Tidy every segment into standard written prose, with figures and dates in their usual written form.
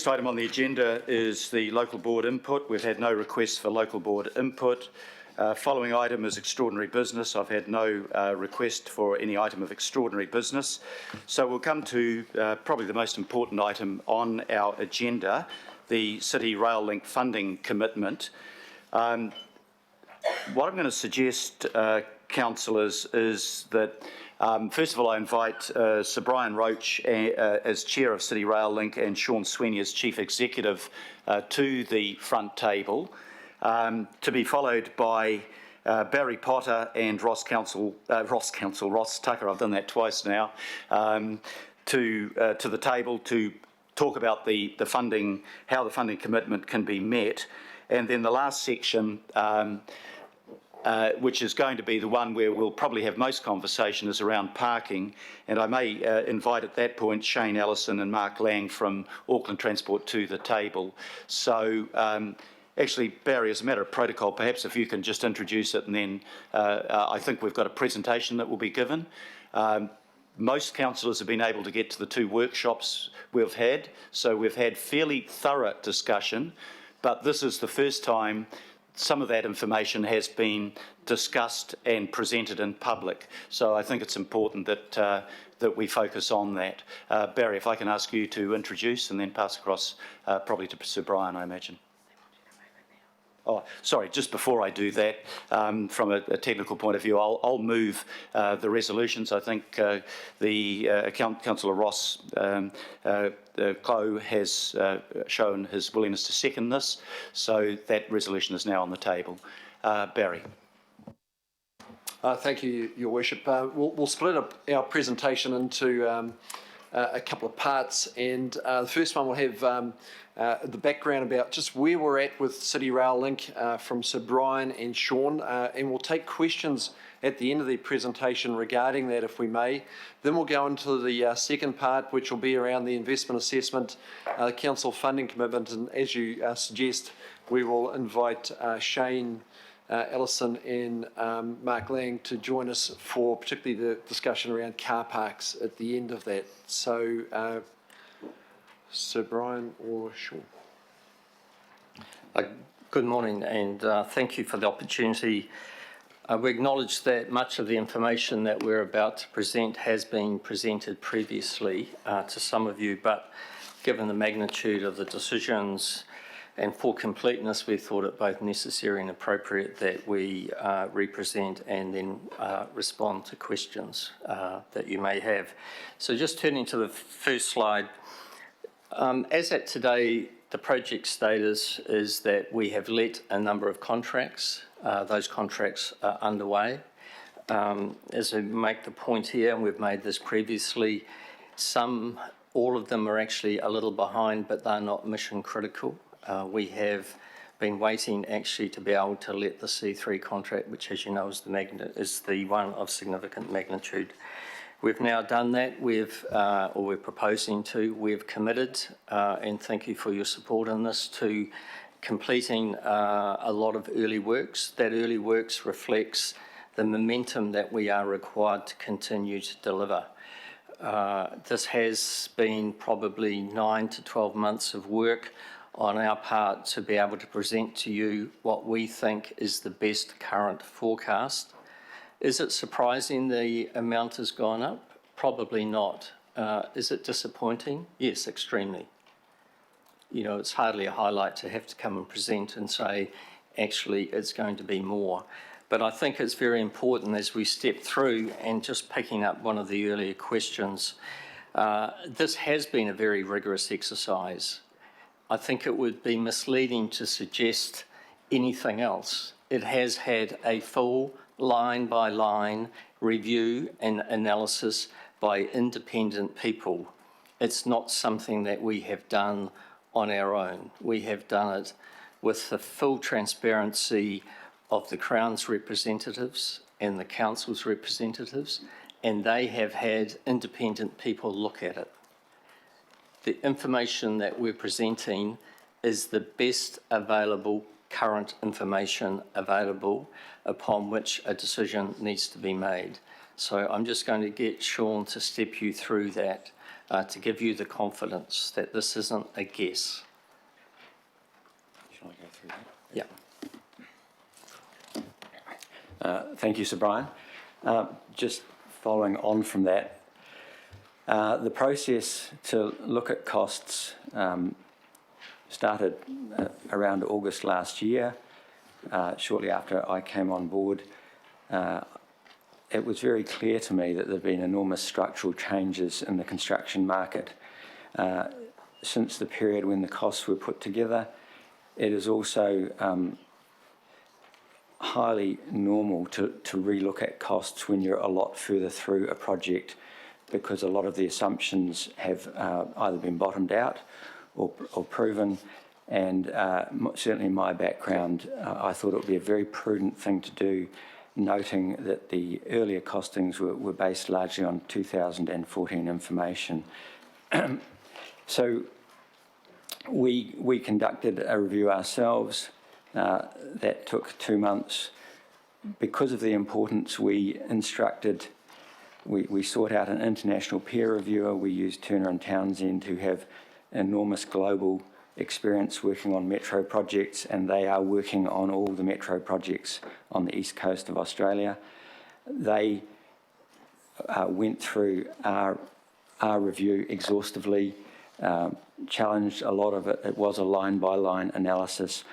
next item on the agenda is the local board input. We've had no requests for local board input. Following item is extraordinary business. I've had no request for any item of extraordinary business. So we'll come to probably the most important item on our agenda, the City Rail Link funding commitment. What I'm going to suggest, councillors, is that first of all, I invite Sir Brian Roach as Chair of City Rail Link and Sean Sweeney as Chief Executive to the front table, to be followed by Barry Potter and Ross Tucker, I've done that twice now, to the table to talk about the funding, how the funding commitment can be met. And then the last section, which is going to be the one where we'll probably have most conversation, is around parking. And I may invite at that point Shane Ellison and Mark Lang from Auckland Transport to the table. So actually, Barry, as a matter of protocol, perhaps if you can just introduce it, and then I think we've got a presentation that will be given. Most councillors have been able to get to the two workshops we've had, so we've had fairly thorough discussion, but this is the first time some of that information has been discussed and presented in public. So I think it's important that that we focus on that. Barry, if I can ask you to introduce and then pass across probably to Sir Brian, I imagine. Oh, sorry, just before I do that, from a technical point of view, I'll move the resolutions. I think Councillor Ross Clow has shown his willingness to second this, so that resolution is now on the table. Barry. Thank you, Your Worship. We'll split up our presentation into a couple of parts, and the first one will have the background about just where we're at with City Rail Link from Sir Brian and Sean, and we'll take questions at the end of the presentation regarding that, if we may. Then we'll go into the second part, which will be around the investment assessment, the council funding commitment, and as you suggest, we will invite Shane Ellison and Mark Lang to join us for particularly the discussion around car parks at the end of that. So, Sir Brian or Sean? Good morning, and thank you for the opportunity. We acknowledge that much of the information that we're about to present has been presented previously to some of you, but given the magnitude of the decisions and for completeness, we thought it both necessary and appropriate that we represent and then respond to questions that you may have. So just turning to the first slide, as at today, the project status is that we have let a number of contracts. Those contracts are underway. As I make the point here, and we've made this previously, all of them are actually a little behind, but they're not mission critical. We have been waiting actually to be able to let the C3 contract, which, as you know, is the one of significant magnitude. We've now done that. We're proposing to. We've committed, and thank you for your support in this, to completing a lot of early works. That early works reflects the momentum that we are required to continue to deliver. This has been probably 9 to 12 months of work on our part to be able to present to you what we think is the best current forecast. Is it surprising the amount has gone up? Probably not. Is it disappointing? Yes, extremely. You know, it's hardly a highlight to have to come and present and say, actually, it's going to be more. But I think it's very important as we step through, and just picking up one of the earlier questions, this has been a very rigorous exercise. I think it would be misleading to suggest anything else. It has had a full line-by-line review and analysis by independent people. It's not something that we have done on our own. We have done it with the full transparency of the Crown's representatives and the Council's representatives, and they have had independent people look at it. The information that we're presenting is the best available current information available upon which a decision needs to be made. So I'm just going to get Sean to step you through that. to give you the confidence that this isn't a guess. Shall I go through that? Yeah. Thank you, Sir Brian. Just following on from that, the process to look at costs started around August last year, shortly after I came on board. It was very clear to me that there have been enormous structural changes in the construction market since the period when the costs were put together. It is also highly normal to relook at costs when you're a lot further through a project, because a lot of the assumptions have either been bottomed out or proven. And certainly in my background, I thought it would be a very prudent thing to do, noting that the earlier costings were based largely on 2014 information. So we conducted a review ourselves. That took 2 months. Because of the importance, we sought out an international peer reviewer. We used Turner & Townsend, who have enormous global experience working on metro projects, and they are working on all the metro projects on the east coast of Australia. They went through our review exhaustively, challenged a lot of it. It was a line-by-line analysis.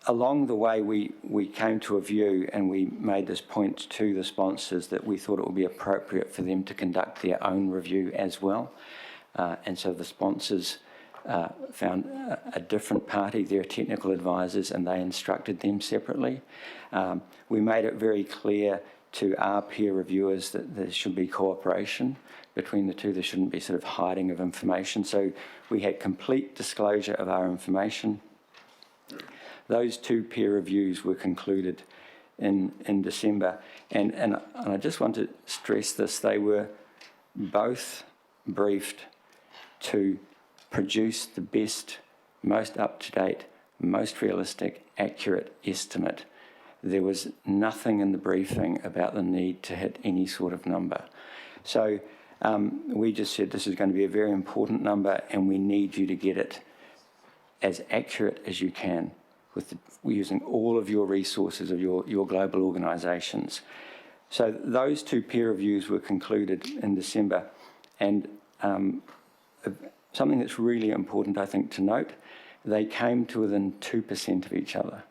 Along the way, we came to a view, and we made this point to the sponsors, that we thought it would be appropriate for them to conduct their own review as well. And so the sponsors found a different party, their technical advisors, and they instructed them separately. We made it very clear to our peer reviewers that there should be cooperation between the two. There shouldn't be sort of hiding of information. So we had complete disclosure of our information. Those 2 peer reviews were concluded in December. And I just want to stress this. They were both briefed to produce the best, most up-to-date, most realistic, accurate estimate. There was nothing in the briefing about the need to hit any sort of number. So we just said this is going to be a very important number, and we need you to get it as accurate as you can, using all of your resources of your global organisations. So those 2 peer reviews were concluded in December, and something that's really important, I think, to note, they came to within 2% of each other,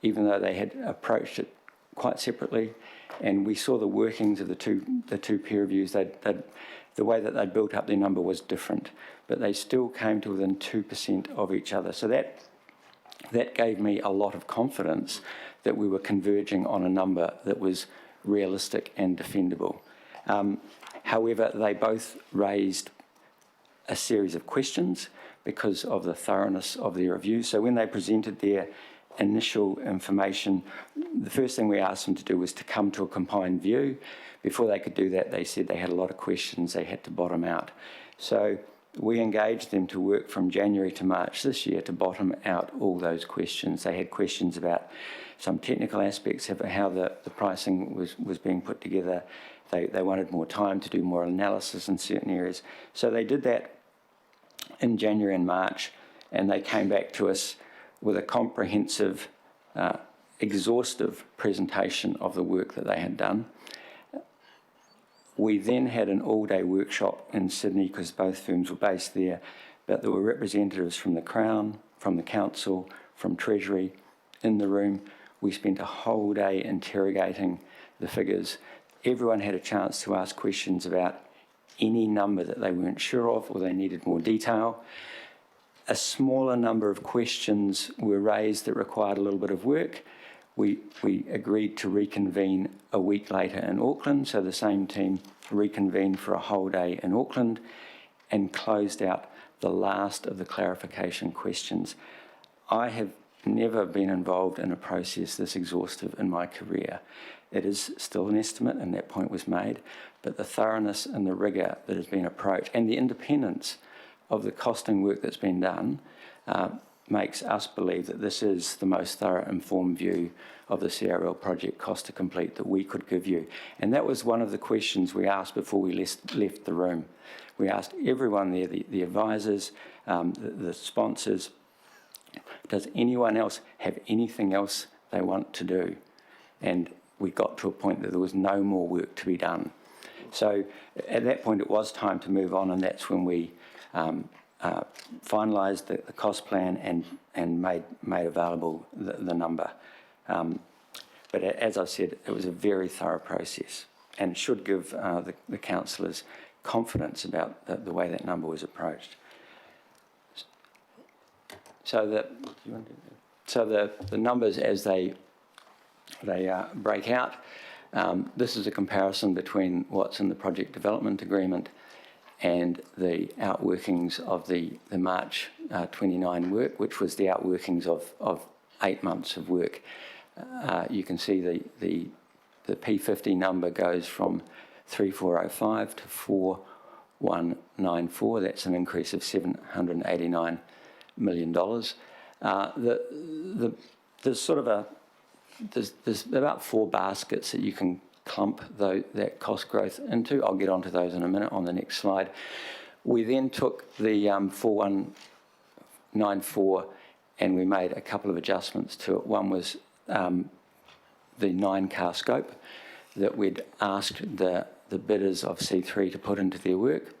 even though they had approached it quite separately. And we saw the workings of the two peer reviews. The way that they'd built up their number was different, but they still came to within 2% of each other. So that gave me a lot of confidence that we were converging on a number that was realistic and defendable. However, they both raised a series of questions because of the thoroughness of their review. So when they presented their initial information, the first thing we asked them to do was to come to a combined view. Before they could do that, they said they had a lot of questions they had to bottom out. So we engaged them to work from January to March this year to bottom out all those questions. They had questions about some technical aspects of how the pricing was being put together. They wanted more time to do more analysis in certain areas. So they did that in January and March, and they came back to us with a comprehensive, exhaustive presentation of the work that they had done. We then had an all-day workshop in Sydney, because both firms were based there, but there were representatives from the Crown, from the Council, from Treasury in the room. We spent a whole day interrogating the figures. Everyone had a chance to ask questions about any number that they weren't sure of or they needed more detail. A smaller number of questions were raised that required a little bit of work. We agreed to reconvene a week later in Auckland, so the same team reconvened for a whole day in Auckland and closed out the last of the clarification questions. I have never been involved in a process this exhaustive in my career. It is still an estimate, and that point was made, but the thoroughness and the rigour that has been approached and the independence of the costing work that's been done makes us believe that this is the most thorough, informed view of the CRL project cost to complete that we could give you. And that was one of the questions we asked before we left the room. We asked everyone there, the advisors, the sponsors, does anyone else have anything else they want to do? And we got to a point that there was no more work to be done. So at that point it was time to move on, and that's when we finalised the cost plan and made available the number. But as I said, it was a very thorough process and should give the councillors confidence about the way that number was approached. So the numbers as they break out, this is a comparison between what's in the project development agreement and the outworkings of the March 29 work, which was the outworkings of 8 months of work. You can see the P50 number goes from 3405 to 4194. That's an increase of $789 million. There's about 4 baskets that you can clump that cost growth into. I'll get onto those in a minute on the next slide. We then took the 4194 and we made a couple of adjustments to it. One was the 9-car scope that we'd asked the bidders of C3 to put into their work.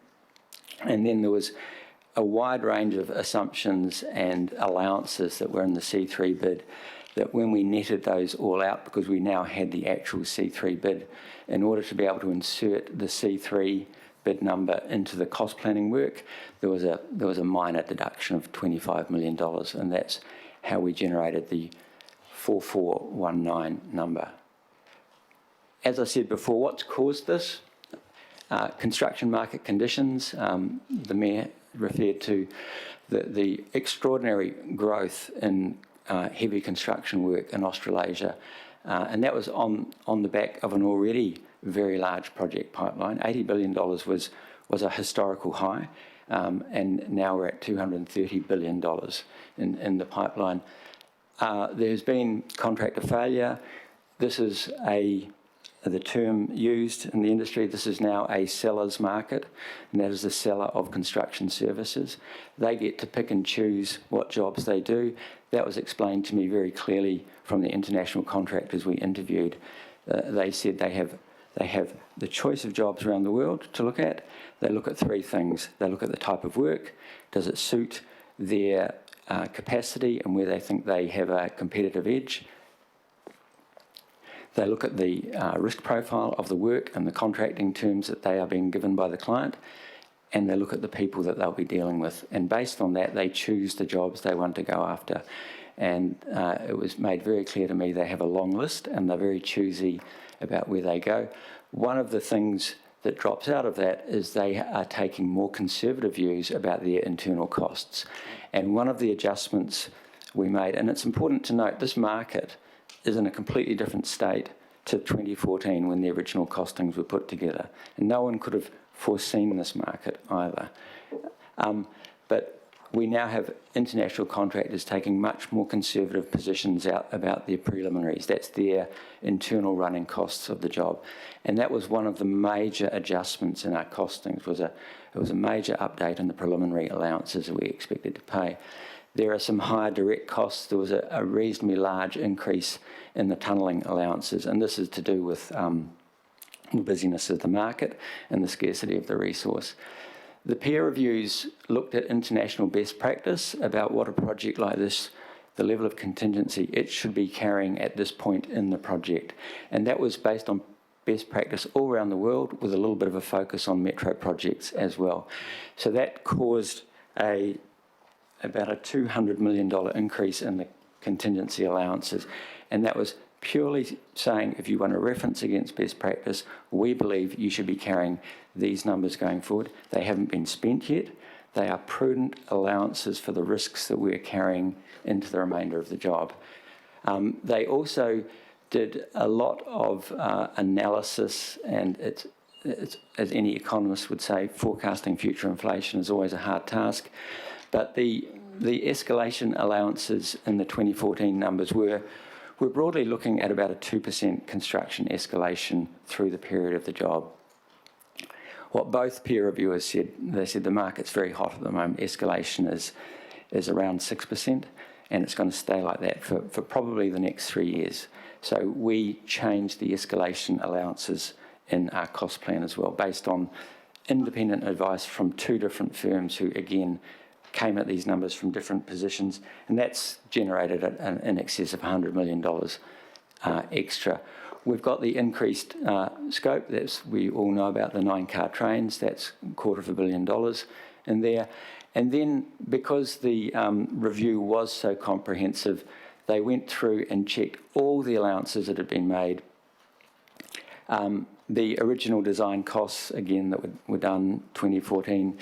And then there was a wide range of assumptions and allowances that were in the C3 bid that when we netted those all out, because we now had the actual C3 bid, in order to be able to insert the C3 bid number into the cost planning work, there was a minor deduction of $25 million, and that's how we generated the 4419 number. As I said before, what's caused this? Construction market conditions. The Mayor referred to the extraordinary growth in heavy construction work in Australasia, and that was on the back of an already very large project pipeline. $80 billion was a historical high, and now we're at $230 billion in the pipeline. There's been contractor failure. This is the term used in the industry. This is now a seller's market, and that is the seller of construction services. They get to pick and choose what jobs they do. That was explained to me very clearly from the international contractors we interviewed. They said they have the choice of jobs around the world to look at. They look at 3 things. They look at the type of work. Does it suit their capacity and where they think they have a competitive edge? They look at the risk profile of the work and the contracting terms that they are being given by the client, and they look at the people that they'll be dealing with. And based on that, they choose the jobs they want to go after. And it was made very clear to me they have a long list and they're very choosy about where they go. One of the things that drops out of that is they are taking more conservative views about their internal costs. And one of the adjustments we made, and it's important to note, this market is in a completely different state to 2014 when the original costings were put together. And no one could have foreseen this market either. But we now have international contractors taking much more conservative positions out about their preliminaries. That's their internal running costs of the job. And that was one of the major adjustments in our costings. It was a major update in the preliminary allowances that we expected to pay. There are some higher direct costs. There was a reasonably large increase in the tunnelling allowances, and this is to do with the busyness of the market and the scarcity of the resource. The peer reviews looked at international best practice about what a project like this, the level of contingency it should be carrying at this point in the project. And that was based on best practice all around the world with a little bit of a focus on metro projects as well. So that caused about a $200 million increase in the contingency allowances. And that was purely saying, if you want a reference against best practice, we believe you should be carrying these numbers going forward. They haven't been spent yet. They are prudent allowances for the risks that we're carrying into the remainder of the job. They also did a lot of analysis, and it's, as any economist would say, forecasting future inflation is always a hard task. But the the escalation allowances in the 2014 numbers we're broadly looking at about a 2% construction escalation through the period of the job. What both peer reviewers said, they said the market's very hot at the moment. Escalation is around 6%, and it's going to stay like that for probably the next 3 years. So we changed the escalation allowances in our cost plan as well, based on independent advice from 2 different firms who, again, came at these numbers from different positions, and that's generated in excess of $100 million extra. We've got the increased scope. We all know about the 9-car trains. That's $250 million in there. And then, because the review was so comprehensive, they went through and checked all the allowances that had been made. The original design costs, again, that were done 2014,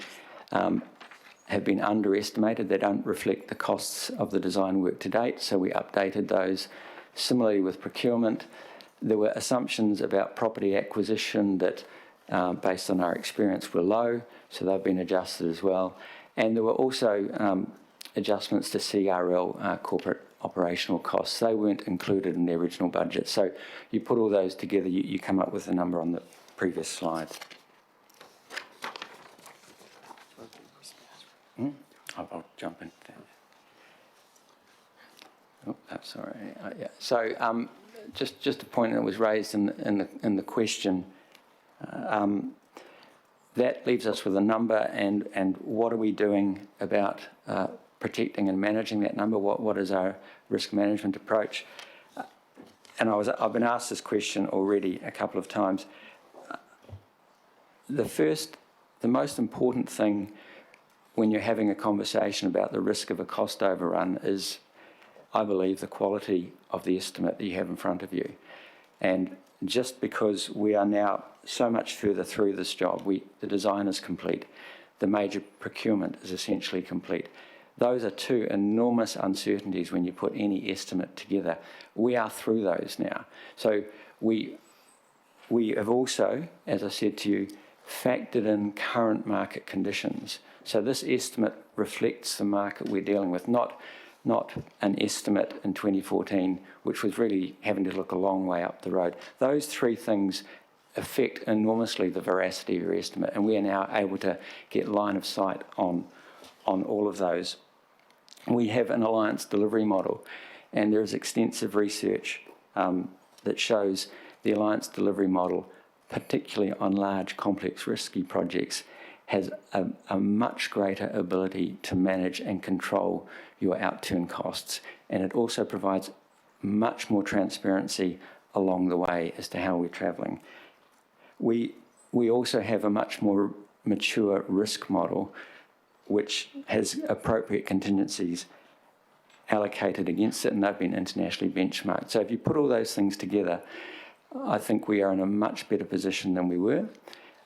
have been underestimated. They don't reflect the costs of the design work to date, so we updated those. Similarly with procurement, there were assumptions about property acquisition that, based on our experience, were low, so they've been adjusted as well. And there were also adjustments to CRL, corporate operational costs. They weren't included in the original budget. So you put all those together, you come up with a number on the previous slide. I'll jump in there. Oh, sorry. Yeah. So just a point that was raised in the question. That leaves us with a number, and what are we doing about protecting and managing that number? What is our risk management approach? And I've been asked this question already a couple of times. The most important thing when you're having a conversation about the risk of a cost overrun is, I believe, the quality of the estimate that you have in front of you. And just because we are now so much further through this job, the design is complete, the major procurement is essentially complete. Those are 2 enormous uncertainties when you put any estimate together. We are through those now. So we have also, as I said to you, factored in current market conditions. So this estimate reflects the market we're dealing with, not an estimate in 2014, which was really having to look a long way up the road. Those 3 things affect enormously the veracity of your estimate, and we are now able to get line of sight on all of those. We have an Allowance delivery model, and there is extensive research that shows the Allowance delivery model, particularly on large, complex, risky projects, has a much greater ability to manage and control your outturn costs. And it also provides much more transparency along the way as to how we're travelling. We also have a much more mature risk model, which has appropriate contingencies allocated against it, and they've been internationally benchmarked. So if you put all those things together, I think we are in a much better position than we were.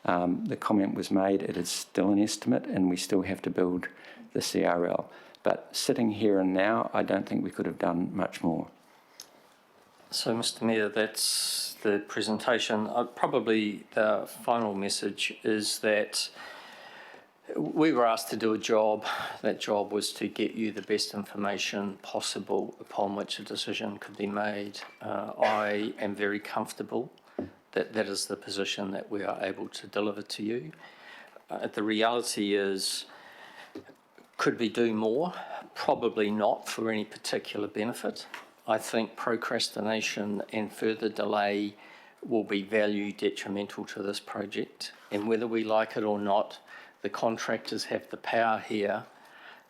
The comment was made, it is still an estimate, and we still have to build the CRL. But sitting here and now, I don't think we could have done much more. So, Mr. Mayor, that's the presentation. Probably the final message is that we were asked to do a job. That job was to get you the best information possible upon which a decision could be made. I am very comfortable that that is the position that we are able to deliver to you. The reality is, could we do more? Probably not for any particular benefit. I think procrastination and further delay will be value detrimental to this project. And whether we like it or not, the contractors have the power here.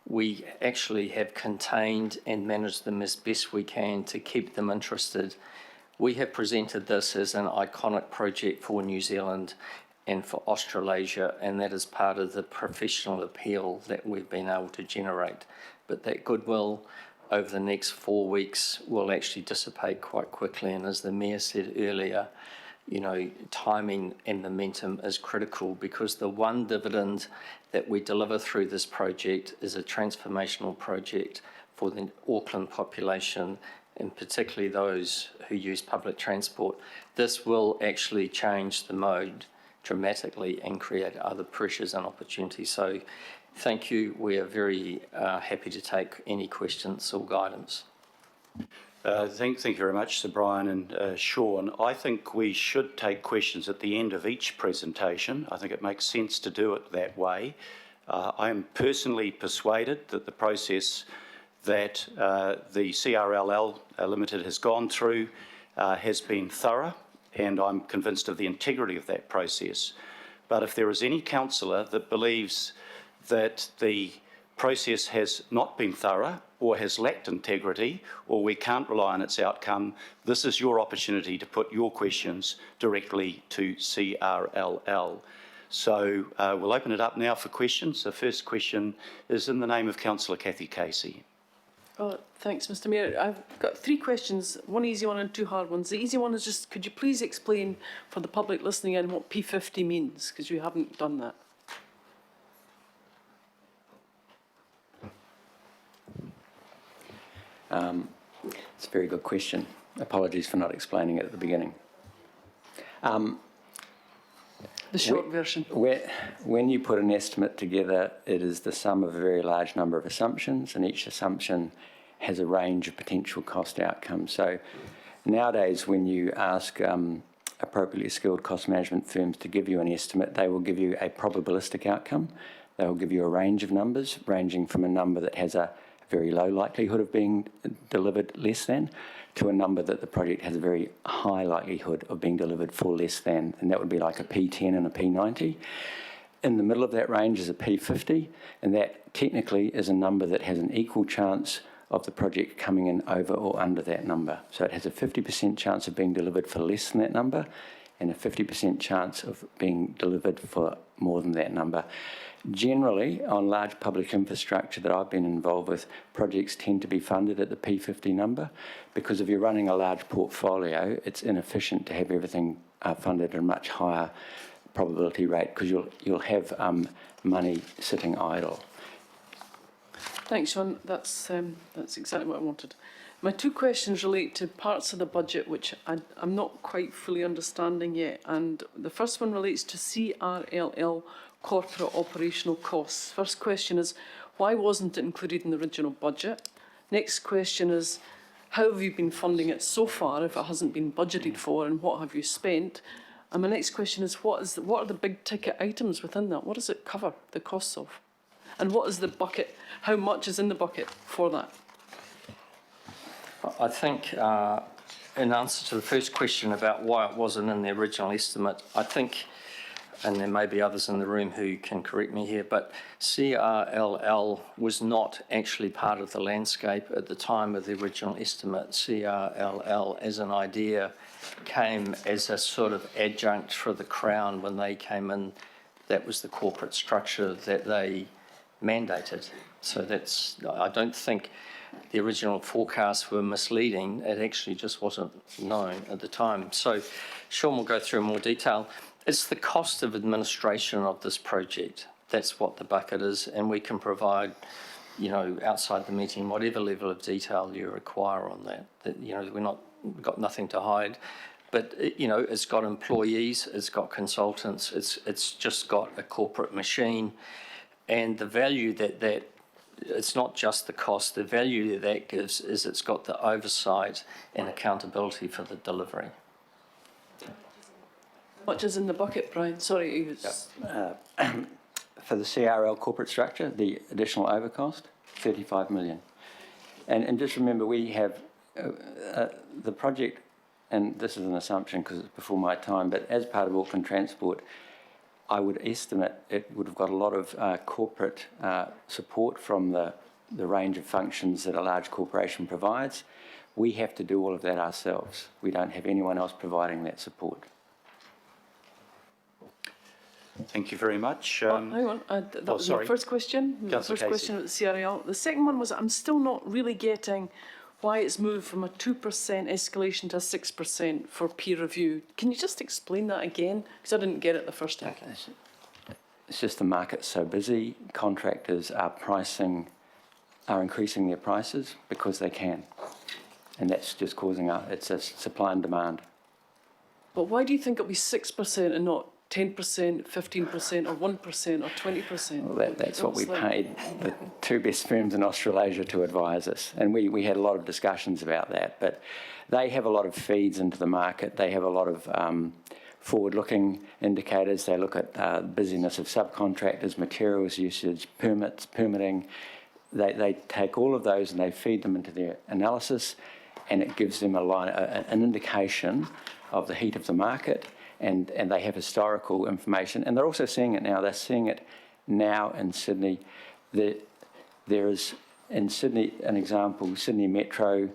We actually have contained and managed them as best we can to keep them interested. We have presented this as an iconic project for New Zealand and for Australasia, and that is part of the professional appeal that we've been able to generate. But that goodwill over the next 4 weeks will actually dissipate quite quickly, and as the Mayor said earlier, timing and momentum is critical, because the one dividend that we deliver through this project is a transformational project for the Auckland population, and particularly those who use public transport. This will actually change the mode dramatically and create other pressures and opportunities. So Thank you. We are very happy to take any questions or guidance. Thank you very much, Sir Brian and Sean. I think we should take questions at the end of each presentation. I think it makes sense to do it that way. I am personally persuaded that the process that the CRLL Limited has gone through has been thorough, and I'm convinced of the integrity of that process. But if there is any councillor that believes that the process has not been thorough or has lacked integrity or we can't rely on its outcome, this is your opportunity to put your questions directly to CRLL. So we'll open it up now for questions. The first question is in the name of Councillor Cathy Casey. Oh, thanks, Mr. Mayor. I've got 3 questions, one easy one and 2 hard ones. The easy one is just, could you please explain for the public listening in what P50 means, because you haven't done that. It's a very good question. Apologies for not explaining it at the beginning. The short version. When you put an estimate together, it is the sum of a very large number of assumptions, and each assumption has a range of potential cost outcomes. So nowadays, when you ask appropriately skilled cost management firms to give you an estimate, they will give you a probabilistic outcome. They will give you a range of numbers, ranging from a number that has a very low likelihood of being delivered less than, to a number that the project has a very high likelihood of being delivered for less than, and that would be like a P10 and a P90. In the middle of that range is a P50, and that technically is a number that has an equal chance of the project coming in over or under that number. So it has a 50% chance of being delivered for less than that number, and a 50% chance of being delivered for more than that number. Generally, on large public infrastructure that I've been involved with, projects tend to be funded at the P50 number, because if you're running a large portfolio, it's inefficient to have everything funded at a much higher probability rate, because you'll have money sitting idle. Thanks, Sean. That's exactly what I wanted. My 2 questions relate to parts of the budget which I'm not quite fully understanding yet. And the first one relates to CRLL corporate operational costs. First question is, why wasn't it included in the original budget? Next question is, how have you been funding it so far if it hasn't been budgeted for, and what have you spent? And my next question is, what are the big ticket items within that? What does it cover, the costs of? And what is the bucket? How much is in the bucket for that? I think in answer to the first question about why it wasn't in the original estimate, I think, and there may be others in the room who can correct me here, but CRLL was not actually part of the landscape at the time of the original estimate. CRLL as an idea came as a sort of adjunct for the Crown when they came in. That was the corporate structure that they mandated. So I don't think the original forecasts were misleading. It actually just wasn't known at the time. So Sean will go through in more detail. It's the cost of administration of this project. That's what the bucket is, and we can provide, outside the meeting, whatever level of detail you require on that. We've got nothing to hide, but it's got employees, it's got consultants, it's just got a corporate machine, and the value that it's not just the cost. The value that gives is it's got the oversight and accountability for the delivery. What is in the bucket, Brian? Sorry. For the CRL corporate structure, the additional overcost, 35 million. And just remember, we have the project, and this is an assumption because it's before my time, but as part of Auckland Transport, I would estimate it would have got a lot of corporate support from the range of functions that a large corporation provides. We have to do all of that ourselves. We don't have anyone else providing that support. Thank you very much. Hang on, that was my first question. The first question at the CRL. The second one was, I'm still not really getting why it's moved from a 2% escalation to a 6% for peer review. Can you just explain that again? Because I didn't get it the first time. Okay. It's just the market's so busy. Contractors are increasing their prices because they can. And that's just causing it's a supply and demand. But why do you think it'll be 6% and not 10%, 15% or 1% or 20%? Well, that's what we paid the two best firms in Australasia to advise us. And we had a lot of discussions about that. But they have a lot of feeds into the market. They have a lot of forward-looking indicators. They look at busyness of subcontractors, materials usage, permitting. They take all of those and they feed them into their analysis, and it gives them an indication of the heat of the market, and they have historical information. And they're also seeing it now. They're seeing it now in Sydney. There is, in Sydney, an example, Sydney Metro,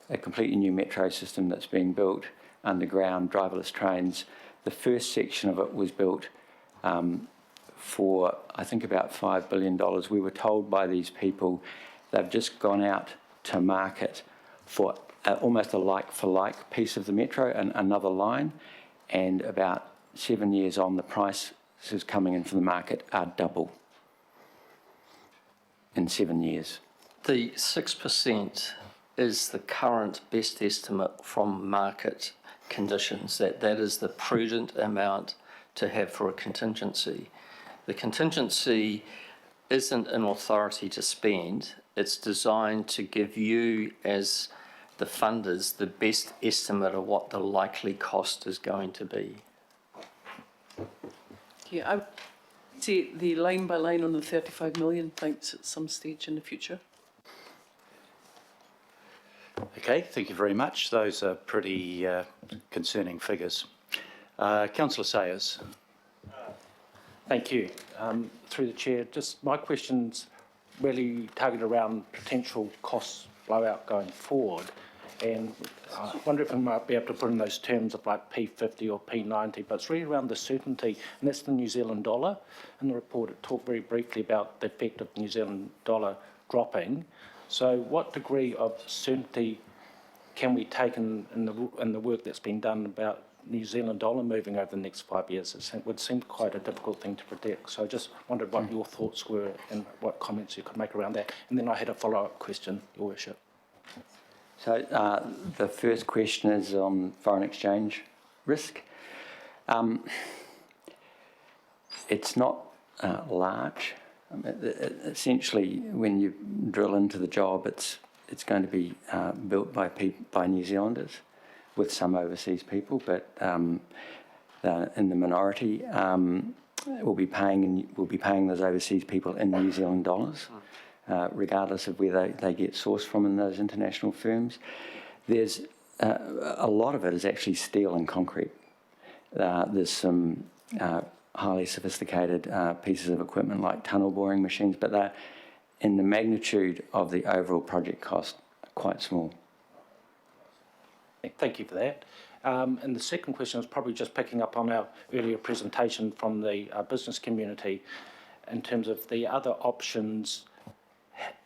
a completely new metro system that's being built, underground, driverless trains. The first section of it was built for, I think, about $5 billion. We were told by these people they've just gone out to market for almost a like-for-like piece of the metro and another line, and about 7 years on, the prices coming into the market are double in 7 years. The 6% is the current best estimate from market conditions, that is the prudent amount to have for a contingency. The contingency isn't an authority to spend. It's designed to give you, as the funders, the best estimate of what the likely cost is going to be. Yeah, I would see the line by line on the 35 million, thanks, at some stage in the future. Okay, thank you very much. Those are pretty concerning figures. Councillor Sayers. Thank you. Through the chair, just my question's really targeted around potential cost blowout going forward. And I wonder if we might be able to put in those terms of like P50 or P90, but it's really around the certainty, and that's the New Zealand dollar. In the report, it talked very briefly about the effect of the New Zealand dollar dropping. So what degree of certainty can we take in the work that's been done about New Zealand dollar moving over the next 5 years? It would seem quite a difficult thing to predict. So I just wondered what your thoughts were and what comments you could make around that. And then I had a follow-up question, Your Worship. So the first question is on foreign exchange risk. It's not large. Essentially, when you drill into the job, it's going to be built by New Zealanders with some overseas people, but in the minority. We'll be paying those overseas people in New Zealand dollars, regardless of where they get sourced from in those international firms. There's a lot of it is actually steel and concrete. There's some highly sophisticated pieces of equipment like tunnel boring machines, but they're in the magnitude of the overall project cost, quite small. Thank you for that. And the second question is probably just picking up on our earlier presentation from the business community in terms of the other options.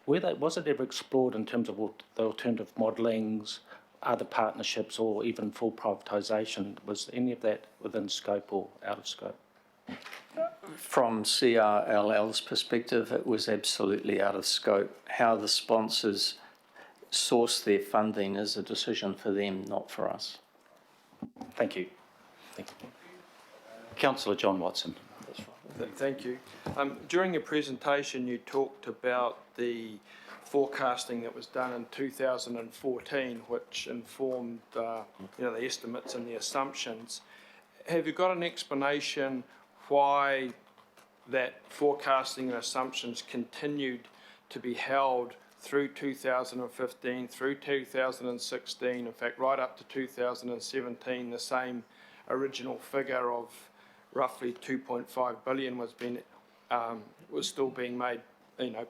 Was it ever explored in terms of the alternative modellings, other partnerships, or even full privatisation? Was any of that within scope or out of scope? From CRLL's perspective, it was absolutely out of scope. How the sponsors source their funding is a decision for them, not for us. Thank you. Thank you. Councillor John Watson. Thank you. During your presentation, you talked about the forecasting that was done in 2014, which informed the estimates and the assumptions. Have you got an explanation why that forecasting and assumptions continued to be held through 2015, through 2016, in fact, right up to 2017, the same original figure of roughly 2.5 billion was still being made,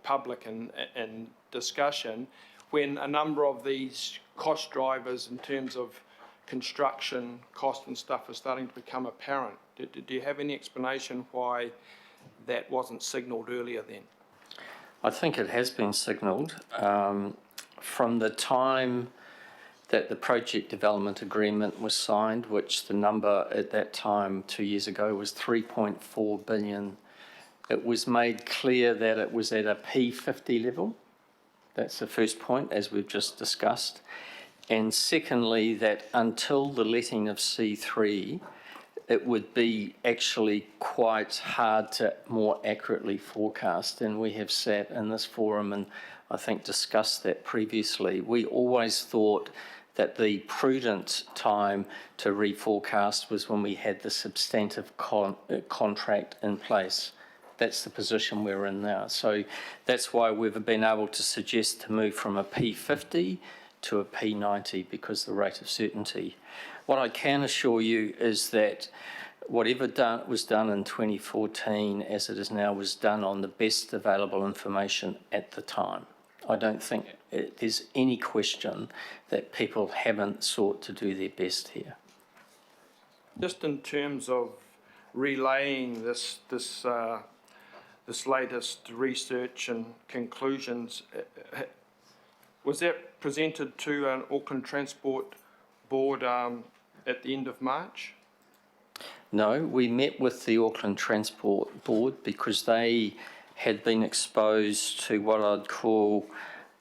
public and discussion, when a number of these cost drivers in terms of construction cost and stuff are starting to become apparent. Do you have any explanation why that wasn't signalled earlier then? I think it has been signalled from the time that the project development agreement was signed, which the number at that time 2 years ago was 3.4 billion. It was made clear that it was at a P50 level. That's the first point, as we've just discussed. And secondly, that until the letting of C3, it would be actually quite hard to more accurately forecast. And we have sat in this forum and I think discussed that previously. We always thought that the prudent time to reforecast was when we had the substantive contract in place. That's the position we're in now. So that's why we've been able to suggest to move from a P50 to a P90 because of the rate of certainty. What I can assure you is that whatever was done in 2014 as it is now was done on the best available information at the time. I don't think there's any question that people haven't sought to do their best here. Just in terms of relaying this latest research and conclusions, was that presented to an Auckland Transport Board at the end of March? No, we met with the Auckland Transport Board because they had been exposed to what I'd call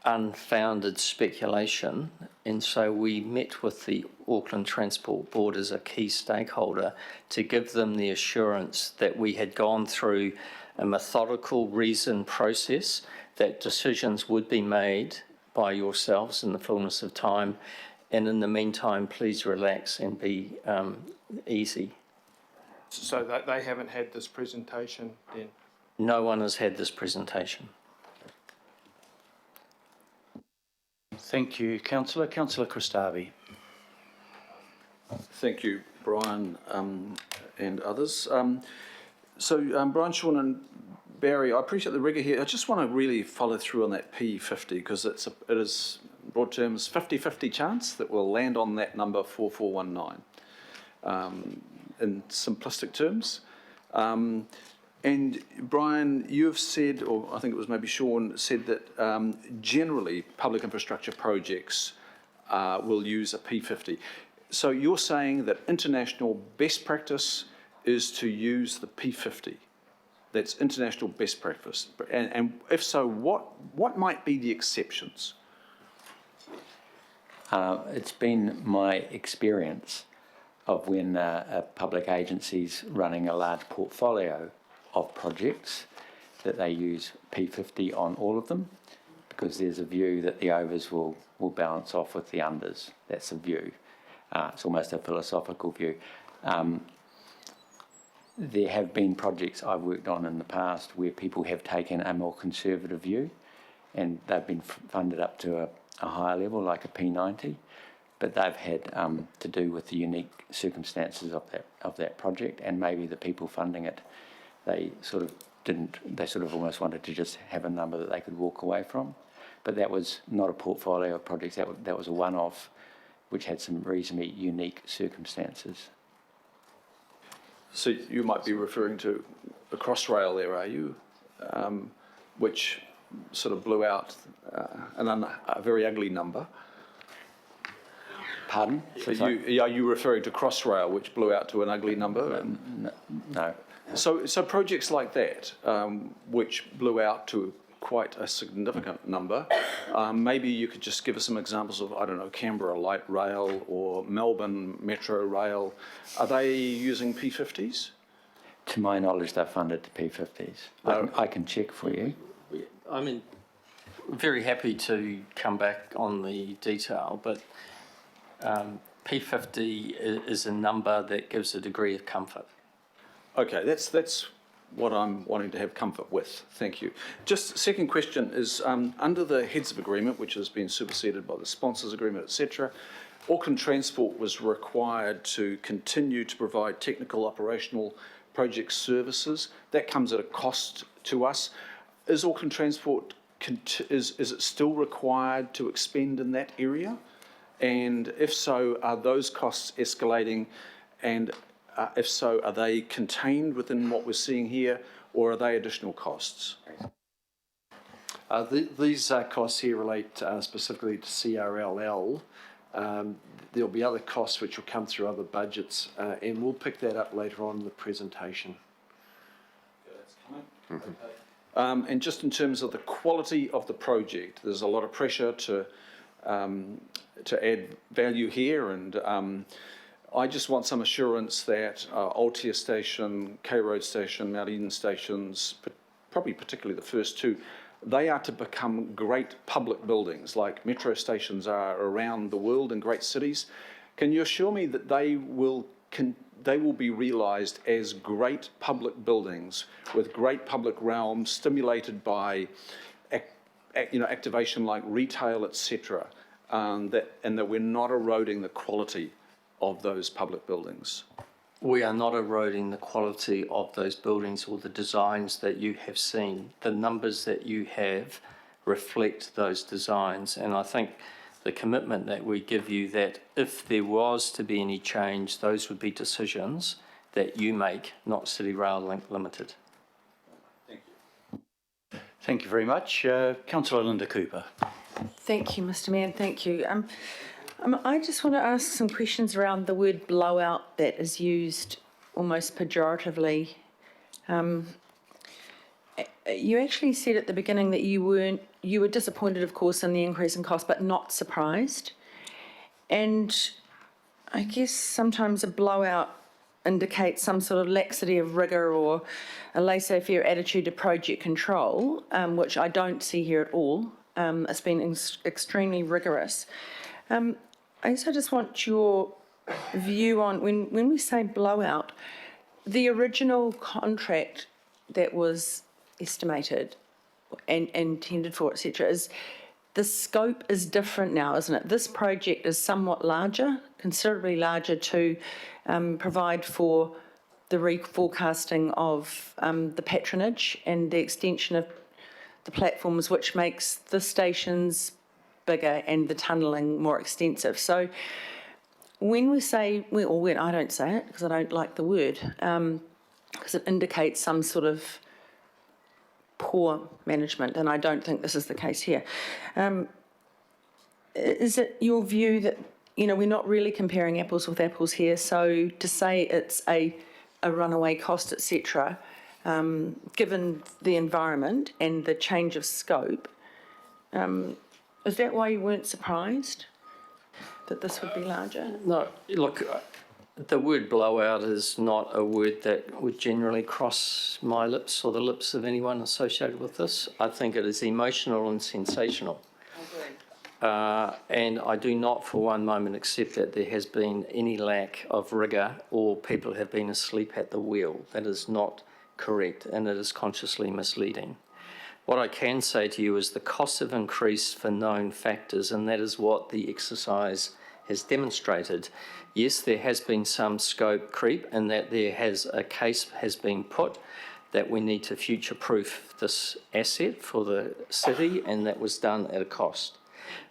unfounded speculation, and so we met with the Auckland Transport Board as a key stakeholder to give them the assurance that we had gone through a methodical, reasoned process, that decisions would be made by yourselves in the fullness of time, and in the meantime, please relax and be easy. So that they haven't had this presentation then? No one has had this presentation. Thank you, Councillor. Councillor Christavi. Thank you, Brian and others. Brian, Sean and Barry, I appreciate the rigour here. I just want to really follow through on that P50 because it is, broad terms, 50-50 chance that we'll land on that number 4419 in simplistic terms. And Brian, you've said, or I think it was maybe Sean, said that generally public infrastructure projects will use a P50. So you're saying that international best practice is to use the P50. That's international best practice. And if so, what might be the exceptions? It's been my experience of when a public agency's running a large portfolio of projects that they use P50 on all of them because there's a view that the overs will balance off with the unders. That's a view. It's almost a philosophical view. There have been projects I've worked on in the past where people have taken a more conservative view and they've been funded up to a higher level, like a P90, but they've had to do with the unique circumstances of that project, and maybe the people funding it, they sort of almost wanted to just have a number that they could walk away from. But that was not a portfolio of projects, that was a one-off which had some reasonably unique circumstances. So you might be referring to a Crossrail there, are you? Which sort of blew out a very ugly number. Pardon? Are you referring to Crossrail, which blew out to an ugly number? No. So projects like that, which blew out to quite a significant number, maybe you could just give us some examples of, I don't know, Canberra Light Rail or Melbourne Metro Rail. Are they using P50s? To my knowledge, they're funded to P50s. I can check for you. I'm very happy to come back on the detail, but P50 is a number that gives a degree of comfort. Okay, that's what I'm wanting to have comfort with. Thank you. Just second question is, under the Heads of Agreement, which has been superseded by the Sponsors Agreement, etc., Auckland Transport was required to continue to provide technical operational project services. That comes at a cost to us. Is Auckland Transport, is it still required to expend in that area? And if so, are those costs escalating? And if so, are they contained within what we're seeing here, or are they additional costs? These costs here relate specifically to CRLL. There'll be other costs which will come through other budgets, and we'll pick that up later on in the presentation. And just in terms of the quality of the project, there's a lot of pressure to add value here, and I just want some assurance that Altia Station, K Road Station, Mount Eden stations, probably particularly the first two, they are to become great public buildings like metro stations are around the world in great cities. Can you assure me that they will be realised as great public buildings with great public realm stimulated by activation like retail, etc., and that we're not eroding the quality of those public buildings? We are not eroding the quality of those buildings or the designs that you have seen. The numbers that you have reflect those designs, and I think the commitment that we give you that if there was to be any change, those would be decisions that you make, not City Rail Link Limited. Thank you very much. Councillor Linda Cooper. Thank you, Mr. Mayor, thank you. I just want to ask some questions around the word blowout that is used almost pejoratively. You actually said at the beginning that you were disappointed, of course, in the increase in cost, but not surprised. And I guess sometimes a blowout indicates some sort of laxity of rigour or a laissez-faire attitude to project control, which I don't see here at all. It's been extremely rigorous. I guess I just want your view on, when we say blowout, the original contract that was estimated and intended for, etc., is the scope is different now, isn't it? This project is somewhat larger, considerably larger, to provide for the reforecasting of the patronage and the extension of the platforms, which makes the stations bigger and the tunnelling more extensive. So when we say, or when I don't say it because I don't like the word, because it indicates some sort of poor management, and I don't think this is the case here. Is it your view that, we're not really comparing apples with apples here, so to say it's a runaway cost, etc., given the environment and the change of scope, is that why you weren't surprised that this would be larger? No, look, the word blowout is not a word that would generally cross my lips or the lips of anyone associated with this. I think it is emotional and sensational. And I do not for one moment accept that there has been any lack of rigour or people have been asleep at the wheel. That is not correct, and it is consciously misleading. What I can say to you is the costs have increased for known factors, and that is what the exercise has demonstrated. Yes, there has been some scope creep, and that there has a case has been put that we need to future-proof this asset for the city, and that was done at a cost.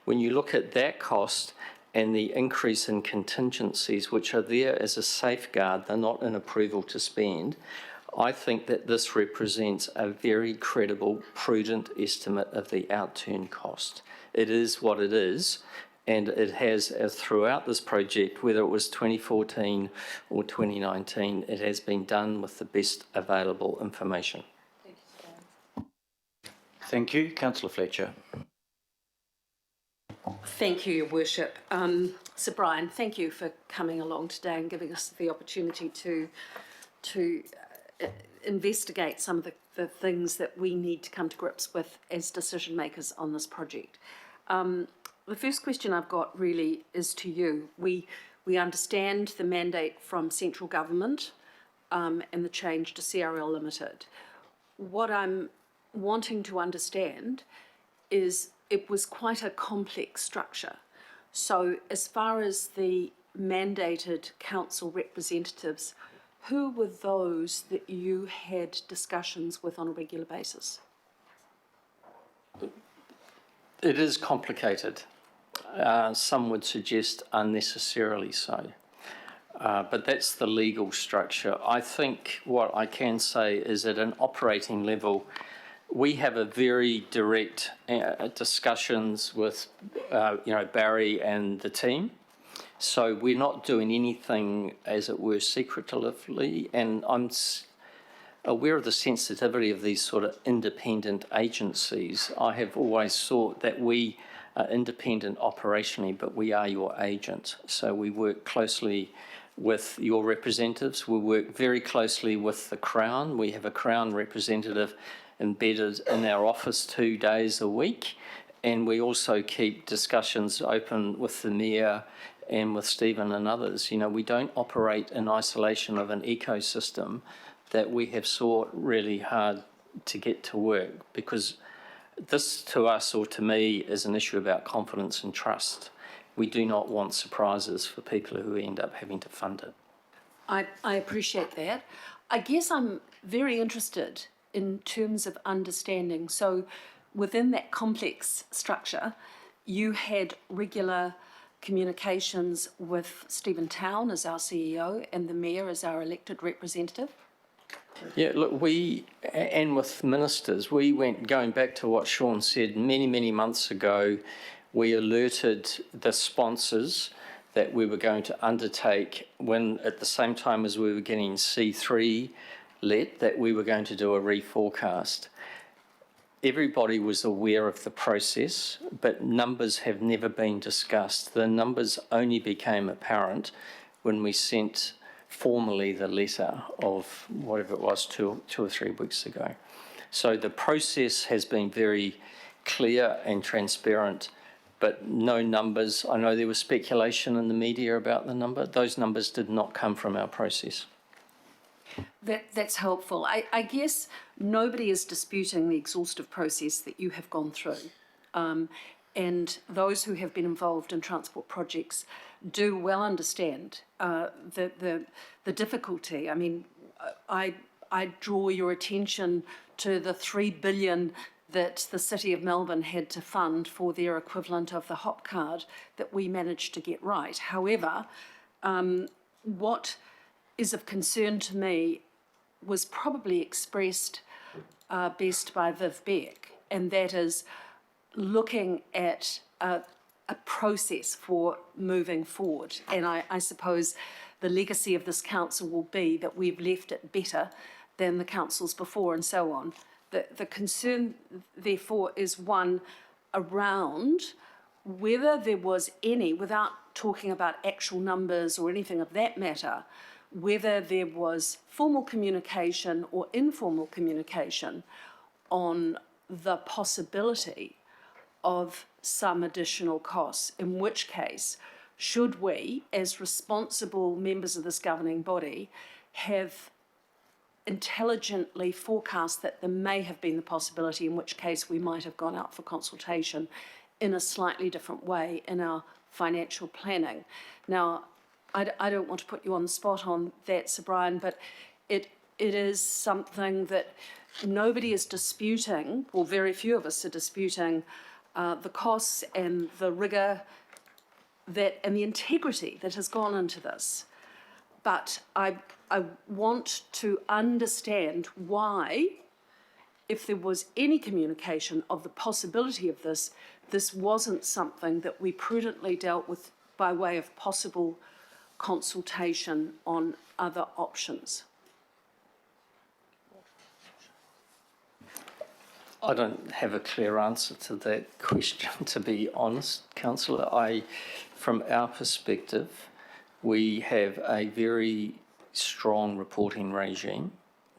When you look at that cost and the increase in contingencies, which are there as a safeguard, they're not an approval to spend, I think that this represents a very credible, prudent estimate of the outturn cost. It is what it is, and it has, throughout this project, whether it was 2014 or 2019, it has been done with the best available information. Thank you. Councillor Fletcher. Thank you, Your Worship. Sir Brian, thank you for coming along today and giving us the opportunity to investigate some of the things that we need to come to grips with as decision makers on this project. The first question I've got really is to you. We understand the mandate from central government and the change to CRL Limited. What I'm wanting to understand is it was quite a complex structure. So as far as the mandated council representatives, who were those that you had discussions with on a regular basis? It is complicated. Some would suggest unnecessarily so. But that's the legal structure. I think what I can say is at an operating level, we have a very direct discussions with, Barry and the team. So we're not doing anything, as it were, secretively. And I'm aware of the sensitivity of these sort of independent agencies. I have always thought that we are independent operationally, but we are your agent. So we work closely with your representatives. We work very closely with the Crown. We have a Crown representative embedded in our office 2 days a week, and we also keep discussions open with the Mayor and with Stephen and others. You know, we don't operate in isolation of an ecosystem that we have sought really hard to get to work, because this to us, or to me, is an issue about confidence and trust. We do not want surprises for people who end up having to fund it. I appreciate that. I guess I'm very interested in terms of understanding. So within that complex structure, you had regular communications with Stephen Town as our CEO and the Mayor as our elected representative? Yeah, look, and with ministers, going back to what Sean said many, many months ago, we alerted the sponsors that we were going to undertake, when at the same time as we were getting C3 let, that we were going to do a reforecast. Everybody was aware of the process, but numbers have never been discussed. The numbers only became apparent when we sent formally the letter of whatever it was, two or 3 weeks ago. So the process has been very clear and transparent, but no numbers. I know there was speculation in the media about the number. Those numbers did not come from our process. That's helpful. I guess nobody is disputing the exhaustive process that you have gone through. And those who have been involved in transport projects do well understand the difficulty. I mean, I draw your attention to the $3 billion that the City of Melbourne had to fund for their equivalent of the HOP card that we managed to get right. However, what is of concern to me was probably expressed best by Viv Beck, and that is looking at a process for moving forward. And I suppose the legacy of this council will be that we've left it better than the councils before and so on. The concern, therefore, is one around whether there was any, without talking about actual numbers or anything of that matter, whether there was formal communication or informal communication on the possibility of some additional costs, in which case, should we, as responsible members of this governing body, have intelligently forecast that there may have been the possibility, in which case we might have gone out for consultation in a slightly different way in our financial planning. Now, I don't want to put you on the spot on that, Sir Brian, but it is something that nobody is disputing, or very few of us are disputing, the costs and the rigour and the integrity that has gone into this. But I want to understand why, if there was any communication of the possibility of this, this wasn't something that we prudently dealt with by way of possible consultation on other options. I don't have a clear answer to that question, to be honest, Councillor. From our perspective, we have a very strong reporting regime.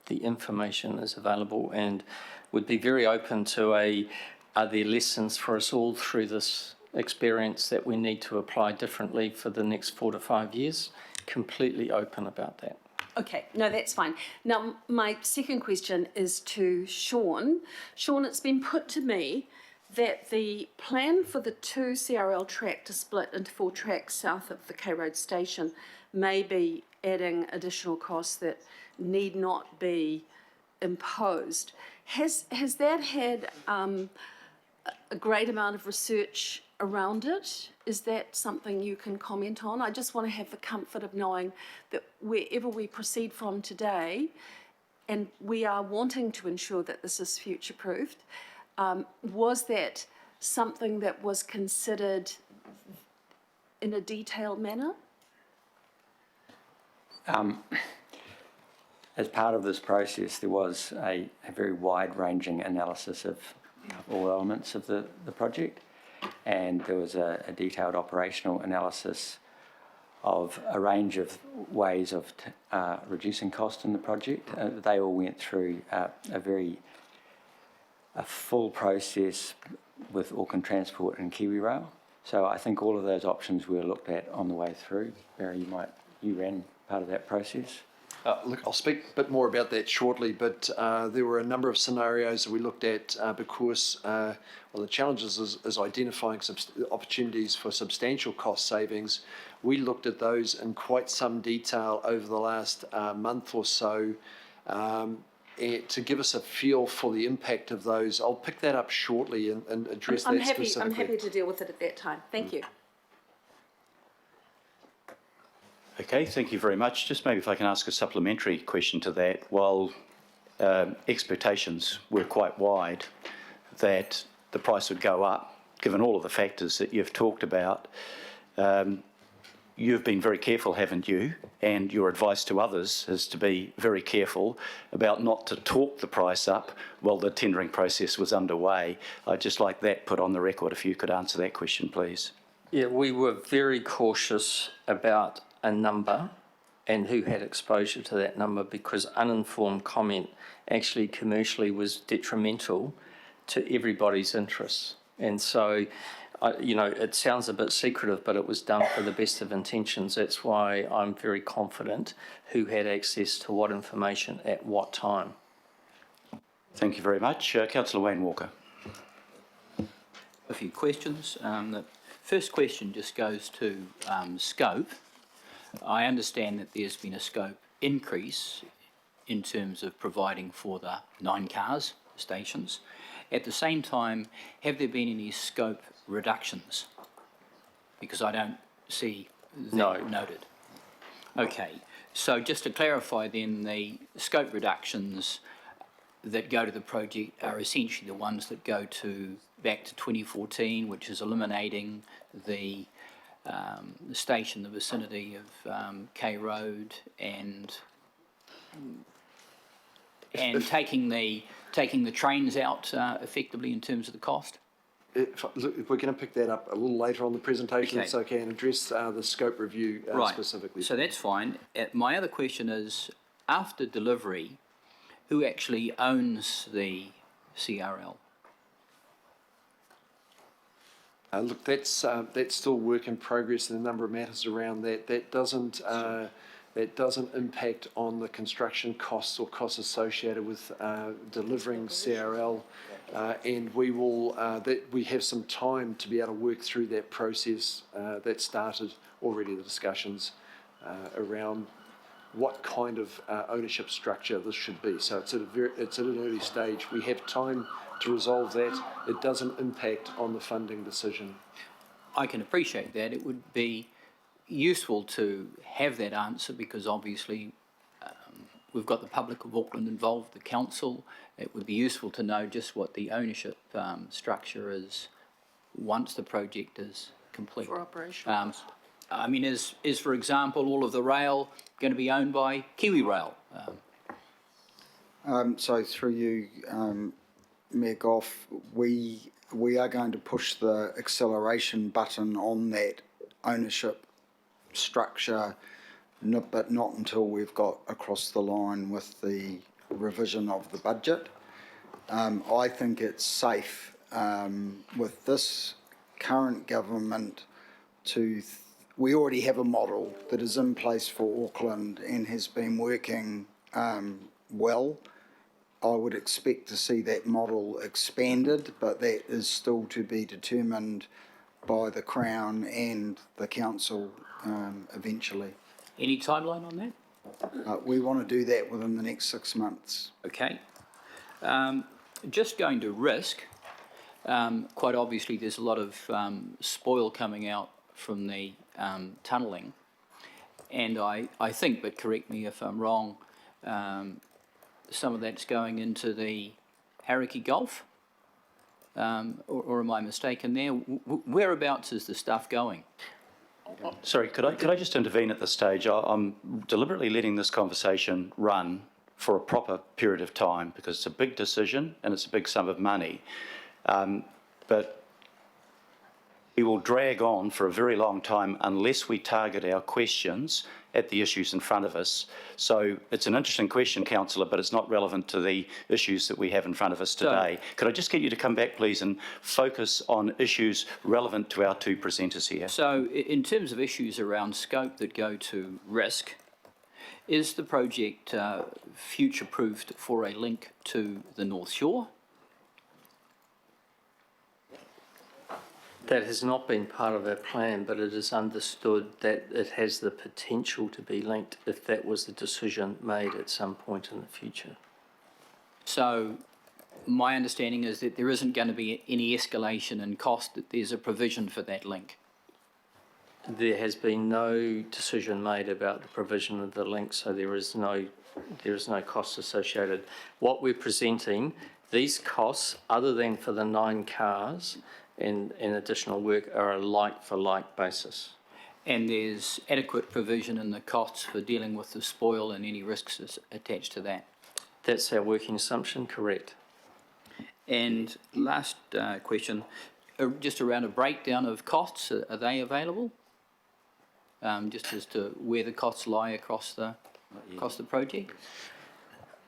The information is available, and would be very open to are there lessons for us all through this experience that we need to apply differently for the next 4 to 5 years? Completely open about that. Okay, no, that's fine. Now, my second question is to Sean. Sean, it's been put to me that the plan for the 2 CRL track to split into 4 tracks south of the K Road station may be adding additional costs that need not be imposed. Has that had a great amount of research around it? Is that something you can comment on? I just want to have the comfort of knowing that wherever we proceed from today, and we are wanting to ensure that this is future-proofed, was that something that was considered in a detailed manner? As part of this process, there was a very wide-ranging analysis of all elements of the project, and there was a detailed operational analysis of a range of ways of reducing cost in the project. They all went through a full process with Auckland Transport and KiwiRail. So I think all of those options were looked at on the way through. Barry, you ran part of that process. Look, I'll speak a bit more about that shortly, but there were a number of scenarios that we looked at because the challenges is identifying opportunities for substantial cost savings. We looked at those in quite some detail over the last month or so to give us a feel for the impact of those. I'll pick that up shortly and address that specifically. I'm happy to deal with it at that time. Thank you. Okay, thank you very much. Just maybe if I can ask a supplementary question to that. While expectations were quite wide that the price would go up, given all of the factors that you've talked about, you've been very careful, haven't you? And your advice to others is to be very careful about not to talk the price up while the tendering process was underway. I'd just like that put on the record, if you could answer that question, please. Yeah, we were very cautious about a number and who had exposure to that number, because uninformed comment actually commercially was detrimental to everybody's interests. And so, it sounds a bit secretive, but it was done for the best of intentions. That's why I'm very confident who had access to what information at what time. Thank you very much. Councillor Wayne Walker. A few questions. The first question just goes to scope. I understand that there's been a scope increase in terms of providing for the 9 cars stations. At the same time, have there been any scope reductions? Because I don't see that noted. Okay, so just to clarify then, the scope reductions that go to the project are essentially the ones that go back to 2014, which is eliminating the station in the vicinity of K Road and taking the trains out effectively in terms of the cost? Look, we're going to pick that up a little later on the presentation, Okay. so I can address the scope review specifically. So that's fine. My other question is, after delivery, who actually owns the CRL? Look, that's still work in progress, and a number of matters around that. That doesn't impact on the construction costs or costs associated with delivering CRL, and we have some time to be able to work through that process. That started already, the discussions around what kind of ownership structure this should be. So it's at an early stage. We have time to resolve that. It doesn't impact on the funding decision. I can appreciate that. It would be useful to have that answer, because obviously we've got the public of Auckland involved, the council. It would be useful to know just what the ownership structure is once the project is complete. For operation. I mean, is for example all of the rail going to be owned by KiwiRail? So through you, Mayor Goff, we are going to push the acceleration button on that ownership structure, but not until we've got across the line with the revision of the budget. I think it's safe with this current government we already have a model that is in place for Auckland and has been working well. I would expect to see that model expanded, but that is still to be determined by the Crown and the Council eventually. Any timeline on that? We want to do that within the next 6 months. Okay. Just going to risk, quite obviously there's a lot of spoil coming out from the tunnelling, and I think, but correct me if I'm wrong, some of that's going into the Hauraki Gulf, or am I mistaken there? Whereabouts is the stuff going? Sorry, could I just intervene at this stage? I'm deliberately letting this conversation run for a proper period of time, because it's a big decision and it's a big sum of money. But we will drag on for a very long time unless we target our questions at the issues in front of us. So it's an interesting question, Councillor, but it's not relevant to the issues that we have in front of us today. Could I just get you to come back, please, and focus on issues relevant to our two presenters here? So in terms of issues around scope that go to risk, is the project future-proofed for a link to the North Shore? That has not been part of our plan, but it is understood that it has the potential to be linked if that was the decision made at some point in the future. So my understanding is that there isn't going to be any escalation in cost, that there's a provision for that link. There has been no decision made about the provision of the link, so there is no cost associated. What we're presenting, these costs, other than for the 9 cars and additional work, are a like-for-like basis. And there's adequate provision in the costs for dealing with the spoil and any risks attached to that. That's our working assumption, correct. And last question, just around a breakdown of costs, are they available? Just as to where the costs lie across the project?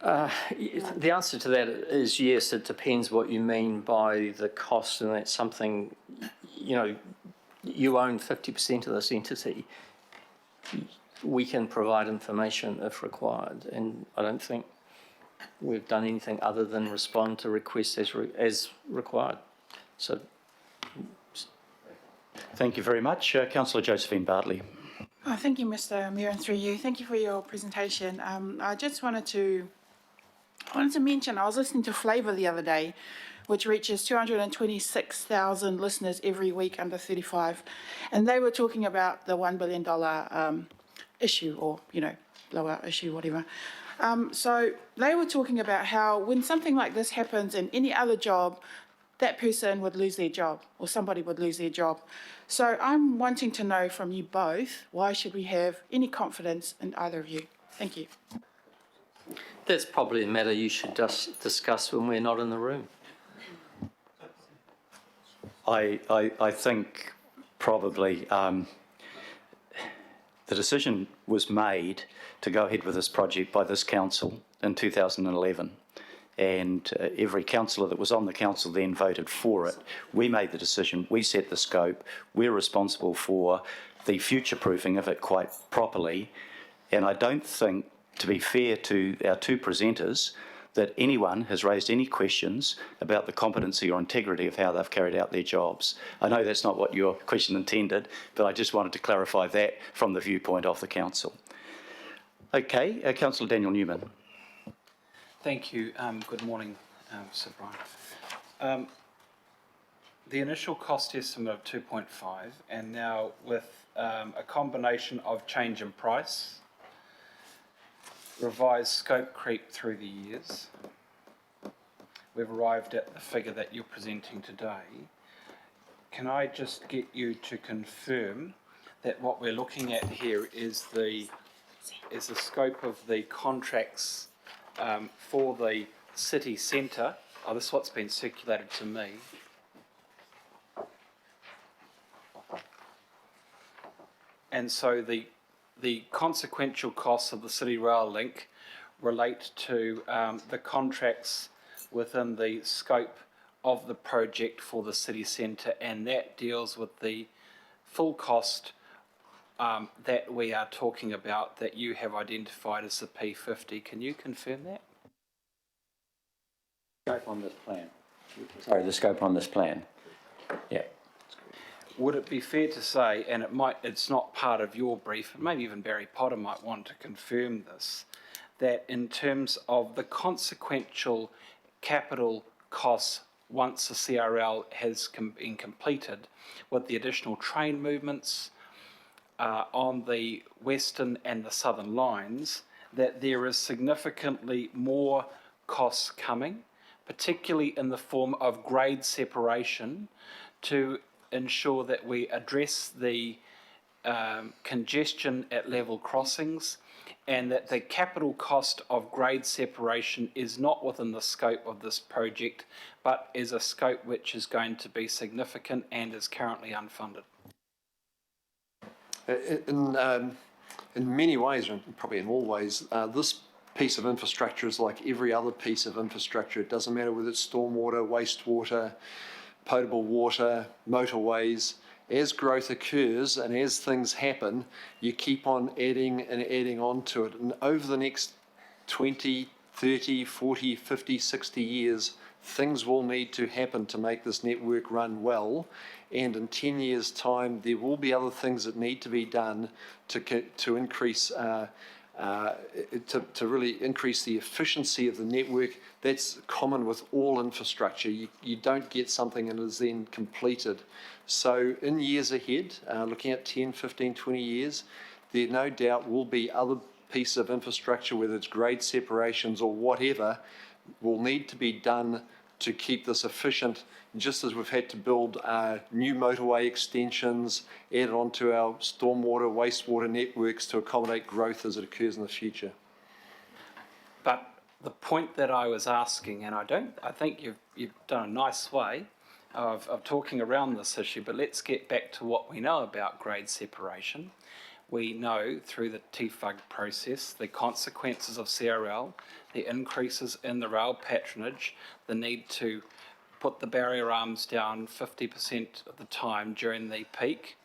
The answer to that is yes. It depends what you mean by the cost, and that's something, you know, you own 50% of this entity. We can provide information if required, and I don't think we've done anything other than respond to requests as required. So, Thank you very much. Councillor Josephine Bartley. Thank you, Mr. Mayor, and through you. Thank you for your presentation. I just wanted to mention, I was listening to Flavour the other day, which reaches 226,000 listeners every week under 35, and they were talking about the $1 billion issue, or, you know, blowout issue, whatever. So they were talking about how when something like this happens in any other job, that person would lose their job, or somebody would lose their job. So I'm wanting to know from you both, why should we have any confidence in either of you? Thank you. that's probably a matter you should discuss when we're not in the room. I think probably the decision was made to go ahead with this project by this council in 2011. And every councillor that was on the council then voted for it. We made the decision, we set the scope, we're responsible for the future-proofing of it quite properly. And I don't think, to be fair to our two presenters, that anyone has raised any questions about the competency or integrity of how they've carried out their jobs. I know that's not what your question intended, but I just wanted to clarify that from the viewpoint of the council. Okay, Councillor Daniel Newman. Thank you. Good morning, Sir Brian. The initial cost estimate of 2.5, and now with a combination of change in price, revised scope creep through the years, we've arrived at the figure that you're presenting today. Can I just get you to confirm that what we're looking at here is the scope of the contracts for the city centre? Oh, this is what's been circulated to me. And so the consequential costs of the City Rail link relate to the contracts within the scope of the project for the city centre, and that deals with the full cost that we are talking about, that you have identified as the P50. Can you confirm that? Scope on this plan. Sorry, the scope on this plan. Yeah. Would it be fair to say, and it's not part of your brief, maybe even Barry Potter might want to confirm this, that in terms of the consequential capital costs once the CRL has been completed, with the additional train movements on the western and the southern lines, that there is significantly more costs coming, particularly in the form of grade separation, to ensure that we address the congestion at level crossings, and that the capital cost of grade separation is not within the scope of this project, but is a scope which is going to be significant and is currently unfunded. In many ways, and probably in all ways, this piece of infrastructure is like every other piece of infrastructure. It doesn't matter whether it's stormwater, wastewater, potable water, motorways. As growth occurs and as things happen, you keep on adding and adding on to it. And over the next 20, 30, 40, 50, 60 years, things will need to happen to make this network run well. And in 10 years' time, there will be other things that need to be done to increase, to really increase the efficiency of the network. That's common with all infrastructure. You don't get something and it is then completed. So in years ahead, looking at 10, 15, 20 years, there no doubt will be other pieces of infrastructure, whether it's grade separations or whatever, will need to be done to keep this efficient, just as we've had to build new motorway extensions, add on to our stormwater, wastewater networks to accommodate growth as it occurs in the future. But the point that I was asking, and I think you've done a nice way of talking around this issue, but let's get back to what we know about grade separation. We know through the TFUG process the consequences of CRL, the increases in the rail patronage, the need to put the barrier arms down 50% of the time during the peak.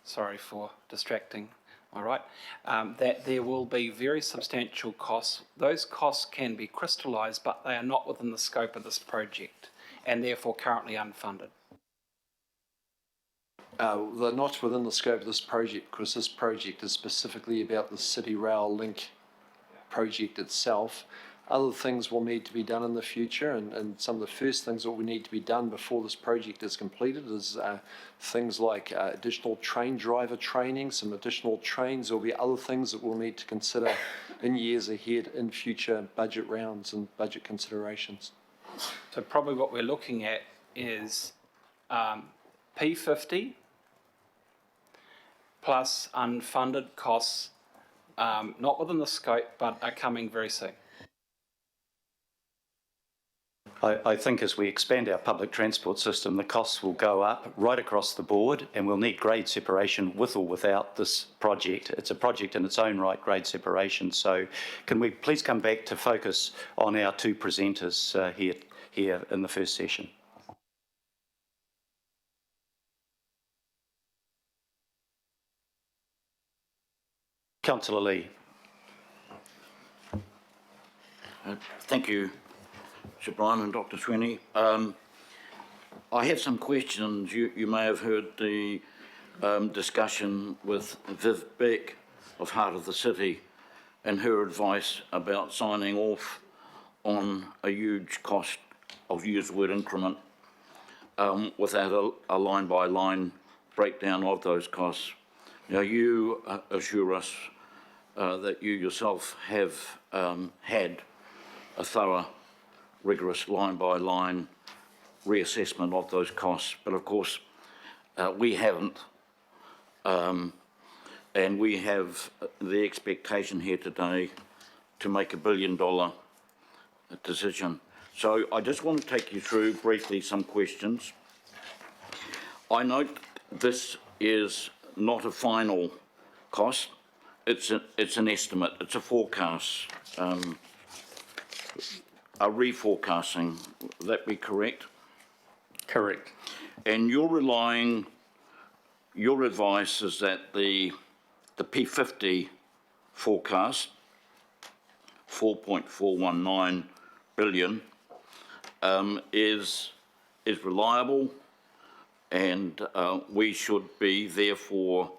Sorry for distracting, all right. That there will be very substantial costs. Those costs can be crystallised, but they are not within the scope of this project and therefore currently unfunded. They're not within the scope of this project because this project is specifically about the City Rail Link project itself. Other things will need to be done in the future, and some of the first things that will need to be done before this project is completed is things like additional train driver training, some additional trains. There will be other things that we'll need to consider in years ahead in future budget rounds and budget considerations. So probably what we're looking at is P50 plus unfunded costs, not within the scope, but are coming very soon. I think as we expand our public transport system, the costs will go up right across the board, and we'll need grade separation with or without this project. It's a project in its own right, grade separation. So can we please come back to focus on our two presenters here in the first session? Councillor Lee. Thank you, Sir Brian and Dr. Sweeney. I have some questions. You may have heard the discussion with Viv Beck of Heart of the City and her advice about signing off on a huge cost, I'll use the word increment, without a line-by-line breakdown of those costs. Now, you assure us that you yourself have had a thorough, rigorous line-by-line reassessment of those costs, but of course we haven't, and we have the expectation here today to make $1 billion decision. So I just want to take you through briefly some questions. I note this is not a final cost, it's an estimate, it's a forecast. A reforecasting, would that be correct? Correct. And your advice is that the P50 forecast, 4.419 billion, is reliable, and we should be therefore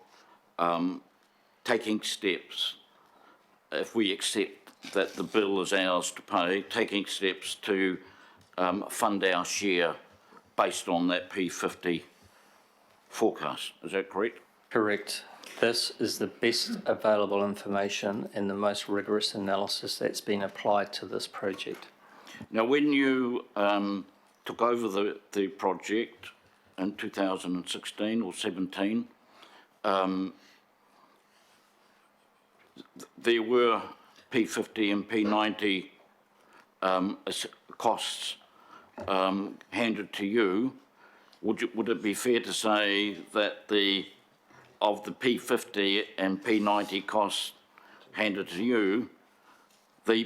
taking steps, if we accept that the bill is ours to pay, taking steps to fund our share based on that P50 forecast. Is that correct? Correct. This is the best available information and the most rigorous analysis that's been applied to this project. Now, when you took over the project in 2016 or 17, there were P50 and P90 costs handed to you, would it be fair to say that of the P50 and P90 costs handed to you, the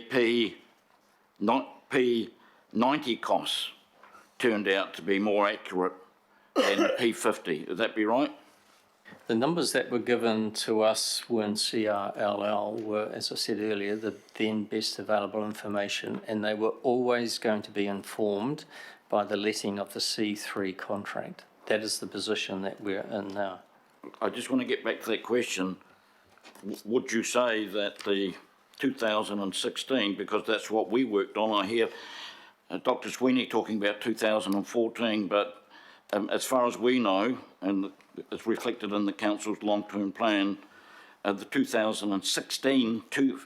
P90 costs turned out to be more accurate than P50? Would that be right? The numbers that were given to us when CRLL were, as I said earlier, the then best available information, and they were always going to be informed by the letting of the C3 contract. That is the position that we're in now. I just want to get back to that question. Would you say that the 2016, because that's what we worked on, I hear Dr. Sweeney talking about 2014, but as far as we know, and it's reflected in the council's long-term plan, the 2016, two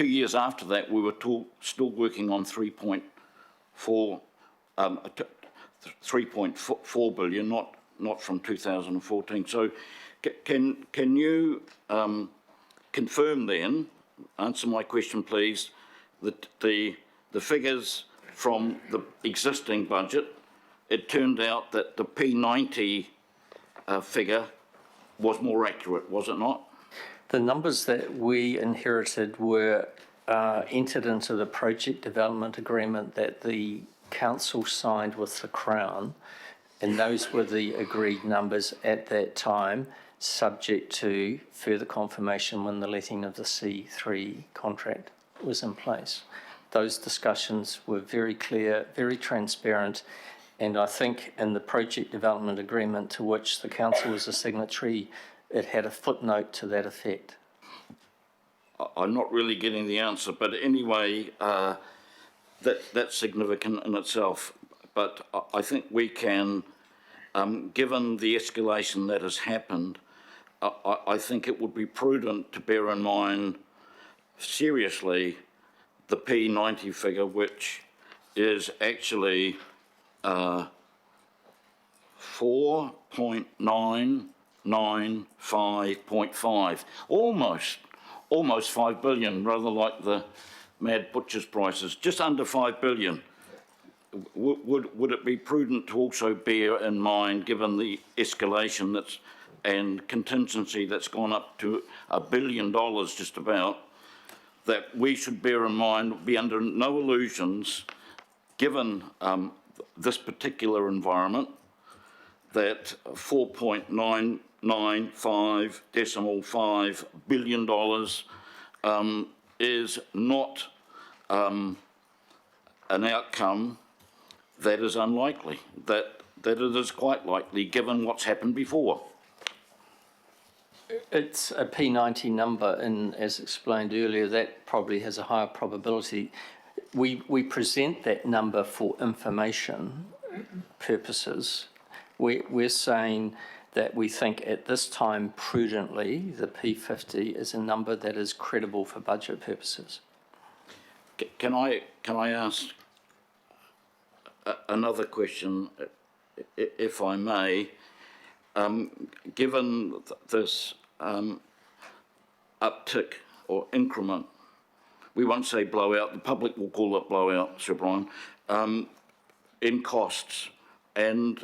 years after that, we were still working on 3.4 billion, not from 2014. So can you confirm then, answer my question please, that the figures from the existing budget, it turned out that the P90 figure was more accurate, was it not? The numbers that we inherited were entered into the project development agreement that the council signed with the Crown, and those were the agreed numbers at that time, subject to further confirmation when the letting of the C3 contract was in place. Those discussions were very clear, very transparent, and I think in the project development agreement to which the council was a signatory, it had a footnote to that effect. I'm not really getting the answer, but anyway, that's significant in itself. But I think we can, given the escalation that has happened, I think it would be prudent to bear in mind seriously the P90 figure, which is actually 4.995.5, almost 5 billion, rather like the mad butcher's prices, just under 5 billion. Would it be prudent to also bear in mind, given the escalation and contingency that's gone up to $1 billion just about, that we should bear in mind, be under no illusions, given this particular environment, that $4.995.5 billion is not an outcome that is unlikely, that it is quite likely given what's happened before. It's a P90 number, and as explained earlier, that probably has a higher probability. We present that number for information purposes. We're saying that we think at this time prudently the P50 is a number that is credible for budget purposes. Can I ask another question, if I may? Given this uptick or increment, we won't say blowout, the public will call it blowout, Sir Brian, in costs, and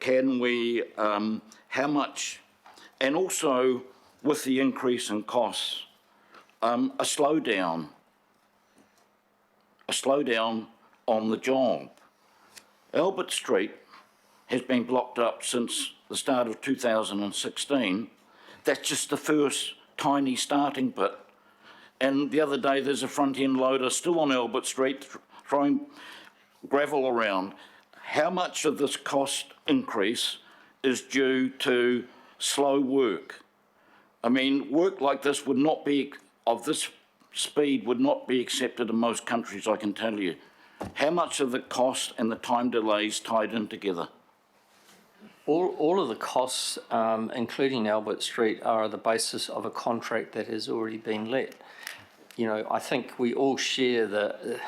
can we, how much, and also with the increase in costs, a slowdown on the job. Albert Street has been blocked up since the start of 2016. That's just the first tiny starting bit. And the other day there's a front end loader still on Albert Street throwing gravel around. How much of this cost increase is due to slow work? I mean, work like this would not be, of this speed, would not be accepted in most countries, I can tell you. How much of the cost and the time delays tied in together? All of the costs, including Albert Street, are the basis of a contract that has already been let. You know, I think we all share the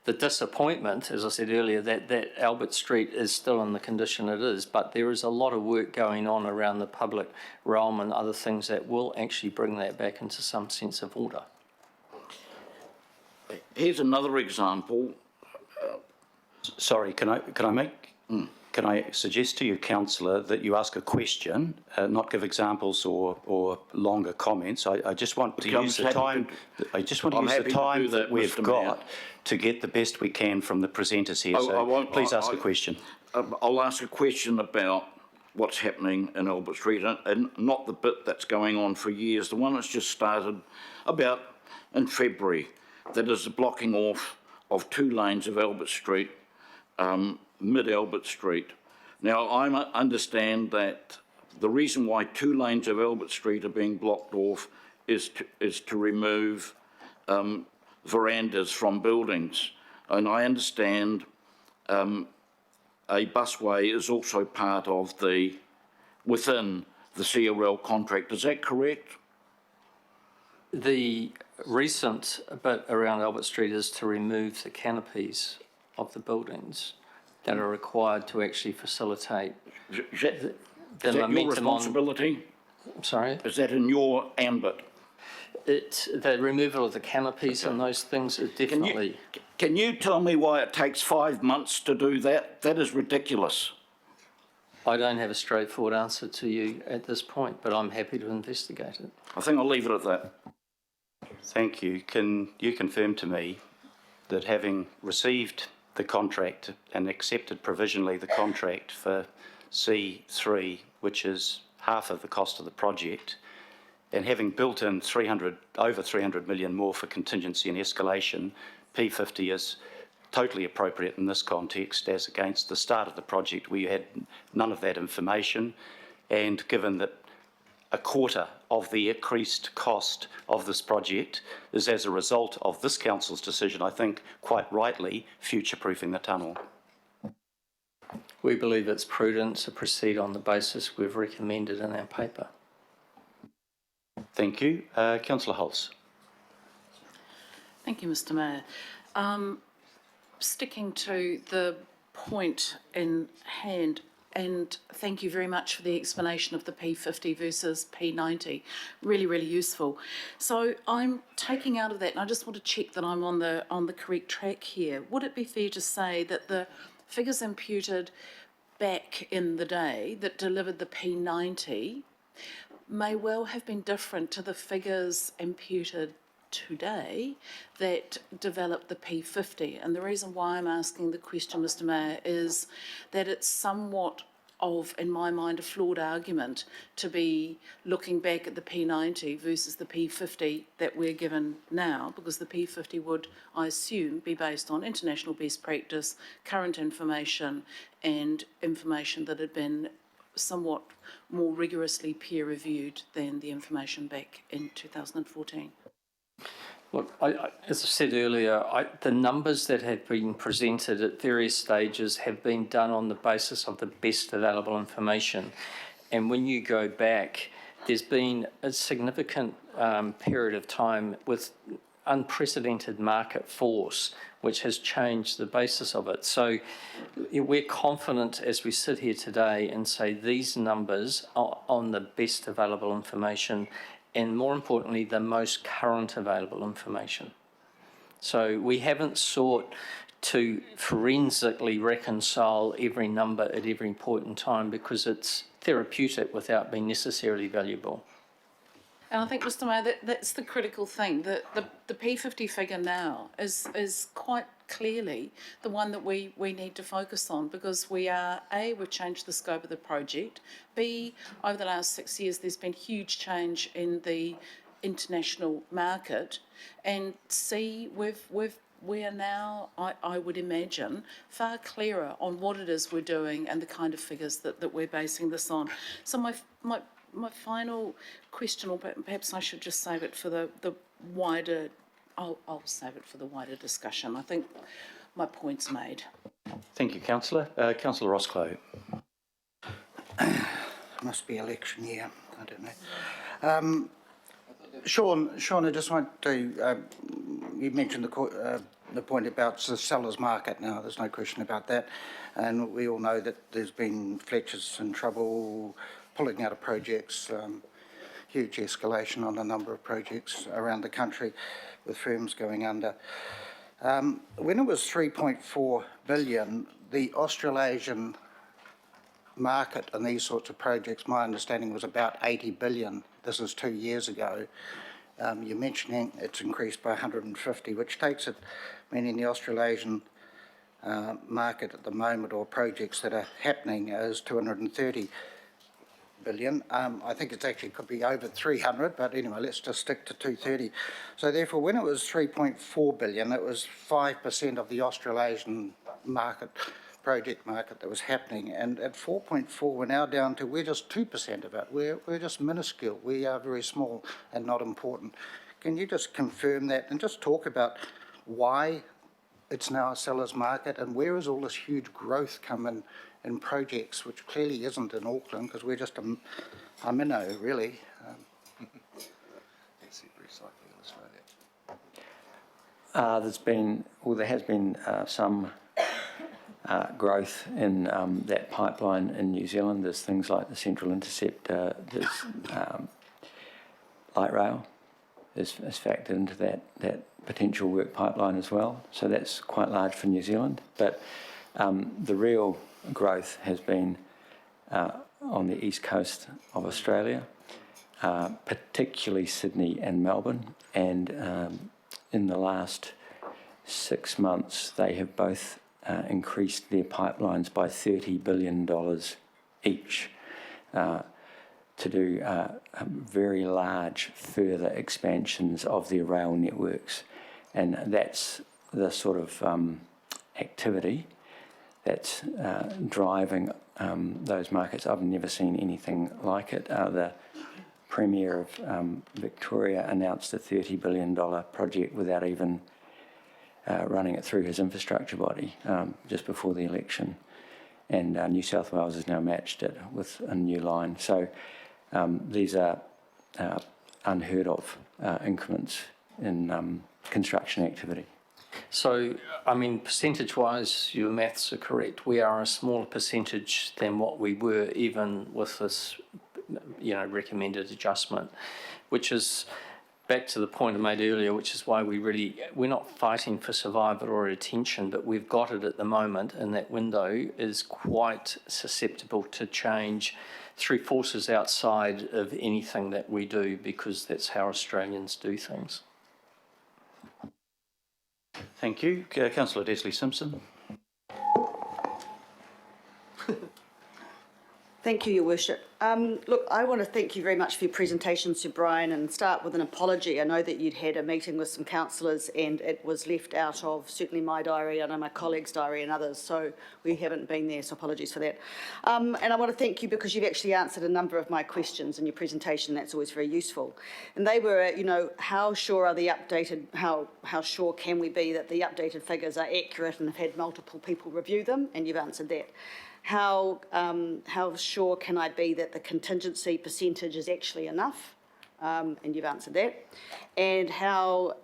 the disappointment, as I said earlier, that Albert Street is still in the condition it is, but there is a lot of work going on around the public realm and other things that will actually bring that back into some sense of order. Here's another example. Sorry, can I suggest to you, councillor, that you ask a question, not give examples or longer comments. I just want to use the time. I just want to use the time that we've got to get the best we can from the presenters here. So please ask a question. I'll ask a question about what's happening in Albert Street, and not the bit that's going on for years, the one that's just started about in February, that is the blocking off of 2 lanes of Albert Street, mid-Albert Street. Now, I understand that the reason why 2 lanes of Albert Street are being blocked off is to remove verandas from buildings. And I understand a busway is also part of within the CRL contract. Is that correct? The recent bit around Albert Street is to remove the canopies of the buildings that are required to actually facilitate Is that your responsibility? Sorry? Is that in your ambit? The removal of the canopies and those things is definitely... Can you tell me why it takes 5 months to do that? That is ridiculous. I don't have a straightforward answer to you at this point, but I'm happy to investigate it. I think I'll leave it at that. Thank you. Can you confirm to me that having received the contract and accepted provisionally the contract for C3, which is half of the cost of the project, and having built in over 300 million more for contingency and escalation, P50 is totally appropriate in this context as against the start of the project where you had none of that information, and given that a quarter of the increased cost of this project is as a result of this council's decision, I think quite rightly, future-proofing the tunnel. We believe it's prudent to proceed on the basis we've recommended in our paper. Thank you. Councillor Holtz. Thank you, Mr. Mayor. Sticking to the point in hand, and thank you very much for the explanation of the P50 versus P90. Really, really useful. So I'm taking out of that, and I just want to check that I'm on the correct track here. Would it be fair to say that the figures imputed back in the day that delivered the P90 may well have been different to the figures imputed today that developed the P50? And the reason why I'm asking the question, Mr. Mayor, is that it's somewhat of, in my mind, a flawed argument to be looking back at the P90 versus the P50 that we're given now, because the P50 would, I assume, be based on international best practice, current information, and information that had been somewhat more rigorously peer-reviewed than the information back in 2014. Look, as I said earlier, the numbers that have been presented at various stages have been done on the basis of the best available information. And when you go back, there's been a significant period of time with unprecedented market force, which has changed the basis of it. So we're confident as we sit here today and say these numbers are on the best available information, and more importantly, the most current available information. So we haven't sought to forensically reconcile every number at every point in time because it's therapeutic without being necessarily valuable. And I think, Mr. Mayor, that's the critical thing. The P50 figure now is quite clearly the one that we need to focus on, because we've changed the scope of the project. B, over the last 6 years, there's been huge change in the international market. And C, we are now, I would imagine, far clearer on what it is we're doing and the kind of figures that we're basing this on. So my final question, or perhaps I should just save it for the wider, I'll save it for the wider discussion. I think my point's made. Thank you, Councillor. Councillor Rosscliffe. Must be election year, I don't know. Sean, I just want to, you mentioned the the point about the seller's market now, there's no question about that. And we all know that there's been Fletcher's in trouble, pulling out of projects, huge escalation on a number of projects around the country with firms going under. When it was 3.4 billion, the Australasian market in these sorts of projects, my understanding was about 80 billion. This is 2 years ago. You're mentioning it's increased by 150, which takes it, meaning the Australasian market at the moment, or projects that are happening, is 230 billion. I think it's actually could be over 300, but anyway, let's just stick to 230. So therefore, when it was 3.4 billion, it was 5% of the Australasian market, project market that was happening, and at 4.4 we're now down to, we're just 2% of it. We're just minuscule. We are very small and not important. Can you just confirm that and just talk about why it's now a seller's market, and where is all this huge growth coming in projects, which clearly isn't in Auckland, because we're just a minnow, really. There has been some growth in that pipeline in New Zealand. There's things like the Central Intercept, there's light rail is factored into that potential work pipeline as well. So that's quite large for New Zealand. But the real growth has been on the east coast of Australia, particularly Sydney and Melbourne. And in the last 6 months, they have both increased their pipelines by $30 billion each to do very large further expansions of their rail networks. And that's the sort of activity that's driving those markets. I've never seen anything like it. The Premier of Victoria announced a $30 billion project without even running it through his infrastructure body just before the election. And New South Wales has now matched it with a new line. So these are unheard of increments in construction activity. So, I mean, percentage-wise, your maths are correct. We are a smaller percentage than what we were even with this, recommended adjustment, which is back to the point I made earlier, which is why we're not fighting for survival or retention, but we've got it at the moment, and that window is quite susceptible to change through forces outside of anything that we do, because that's how Australians do things. Thank you. Councillor Desley-Simpson. Thank you, Your Worship. Look, I want to thank you very much for your presentation, Sir Brian, and start with an apology. I know that you'd had a meeting with some councillors and it was left out of certainly my diary, I know my colleagues' diary and others, so we haven't been there, so apologies for that. And I want to thank you because you've actually answered a number of my questions in your presentation. That's always very useful. And they were, how sure are the updated, how sure can we be that the updated figures are accurate and have had multiple people review them? And you've answered that. How sure can I be that the contingency percentage is actually enough? And you've answered that. And how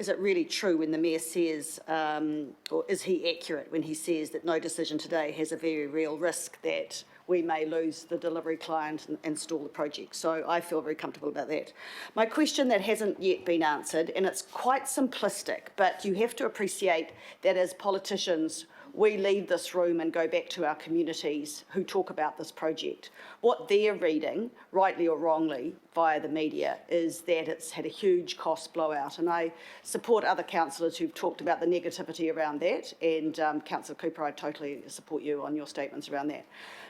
is it really true when the Mayor says, or is he accurate when he says that no decision today has a very real risk that we may lose the delivery client and stall the project? So I feel very comfortable about that. My question that hasn't yet been answered, and it's quite simplistic, but you have to appreciate that as politicians, we leave this room and go back to our communities who talk about this project. What they're reading, rightly or wrongly, via the media, is that it's had a huge cost blowout. And I support other councillors who've talked about the negativity around that. And Councillor Cooper, I totally support you on your statements around that.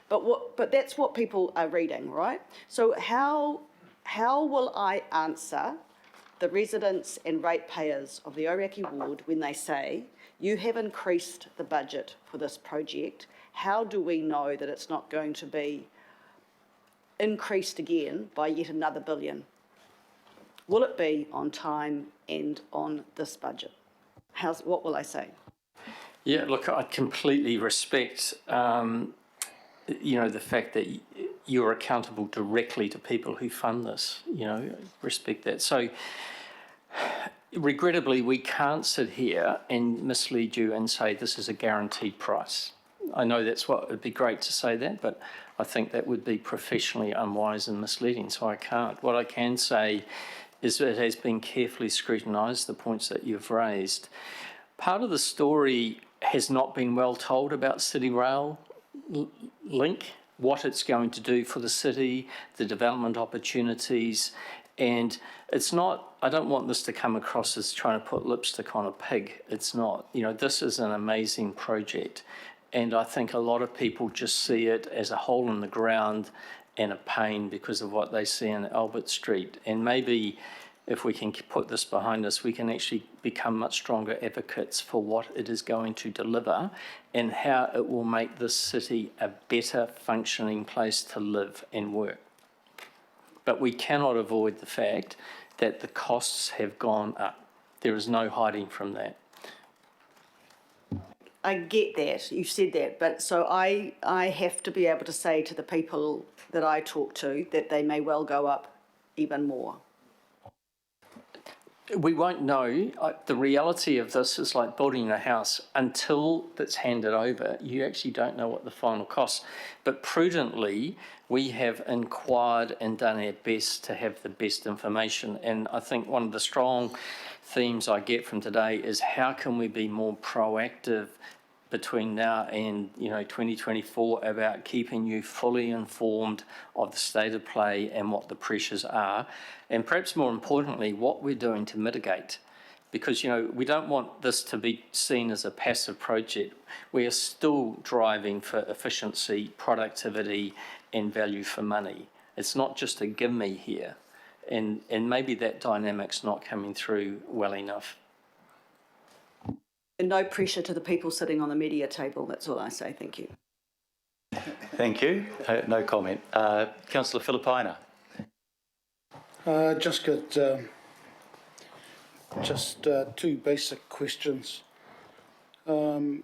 But that's what people are reading, right? So how will I answer the residents and ratepayers of the Ōrākei ward when they say, you have increased the budget for this project? How do we know that it's not going to be increased again by yet another $1 billion? Will it be on time and on this budget? What will I say? Yeah, look, I completely respect, the fact that you're accountable directly to people who fund this, respect that. So Regrettably, we can't sit here and mislead you and say this is a guaranteed price. I know that's what, it'd be great to say that, but I think that would be professionally unwise and misleading, so I can't. What I can say is that it has been carefully scrutinised, the points that you've raised. Part of the story has not been well told about City Rail Link, what it's going to do for the city, the development opportunities, and it's not, I don't want this to come across as trying to put lipstick on a pig. It's not. You know, this is an amazing project. And I think a lot of people just see it as a hole in the ground and a pain because of what they see in Albert Street. And maybe if we can put this behind us, we can actually become much stronger advocates for what it is going to deliver and how it will make this city a better functioning place to live and work. But we cannot avoid the fact that the costs have gone up. There is no hiding from that. I get that, you've said that, but so I have to be able to say to the people that I talk to that they may well go up even more. We won't know. The reality of this is like building a house. Until it's handed over, you actually don't know what the final cost. But prudently, we have inquired and done our best to have the best information. And I think one of the strong themes I get from today is how can we be more proactive between now and 2024 about keeping you fully informed of the state of play and what the pressures are, and perhaps more importantly what we're doing to mitigate, because we don't want this to be seen as a passive project. We are still driving for efficiency, productivity and value for money. It's not just a gimme here, and maybe that dynamic's not coming through well enough. And no pressure to the people sitting on the media table, that's all I say. Thank you. Thank you. No comment. Councillor Filipaina. Just got two basic questions. So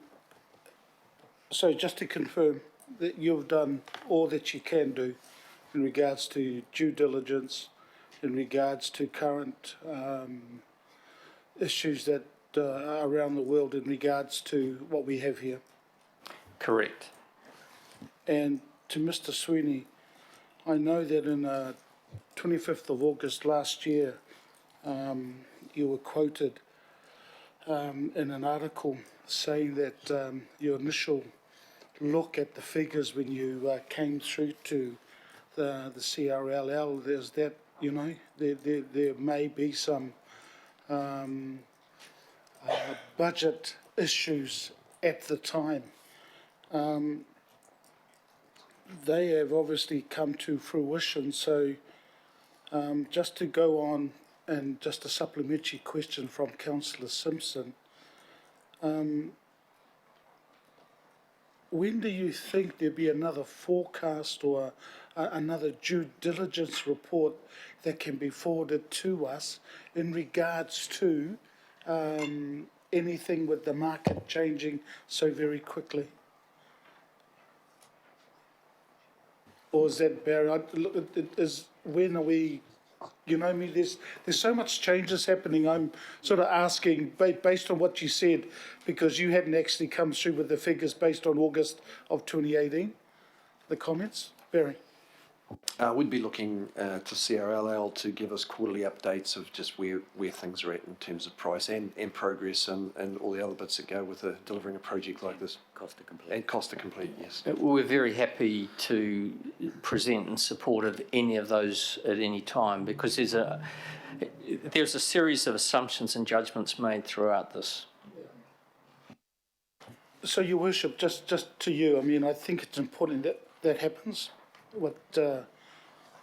just to confirm that you've done all that you can do in regards to due diligence, in regards to current issues that are around the world in regards to what we have here. Correct. And to Mr. Sweeney, I know that in 25th of August last year, you were quoted in an article saying that your initial look at the figures when you came through to the CRLL, is that, there may be some budget issues at the time. They have obviously come to fruition, so just to go on, and just a supplementary question from Councillor Simpson, when do you think there'll be another forecast or another due diligence report that can be forwarded to us in regards to anything with the market changing so very quickly? Or is that Barry? When are we? There's so much changes happening. I'm sort of asking based on what you said, because you hadn't actually come through with the figures based on August of 2018. The comments, Barry. We'd be looking to CRLL to give us quarterly updates of just where things are at in terms of price and progress and all the other bits that go with delivering a project like this. Cost to complete. And cost to complete, yes. We're very happy to present in support of any of those at any time, because there's a series of assumptions and judgments made throughout this. So, Your Worship, just to you, I think it's important that happens. What the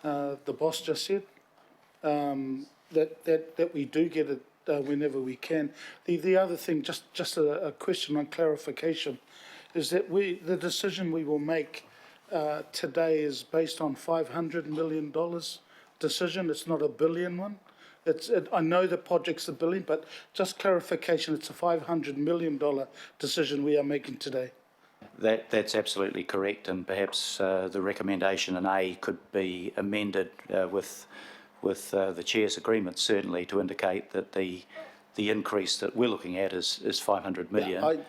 boss just said, that we do get it whenever we can. The other thing, just a question on clarification, is that the decision we will make today is based on $500 million decision. It's not a billion one. I know the project's $1 billion, but just clarification, it's a $500 million decision we are making today. That's absolutely correct, and perhaps the recommendation in A could be amended with the Chair's agreement, certainly, to indicate that the the increase that we're looking at is 500 million.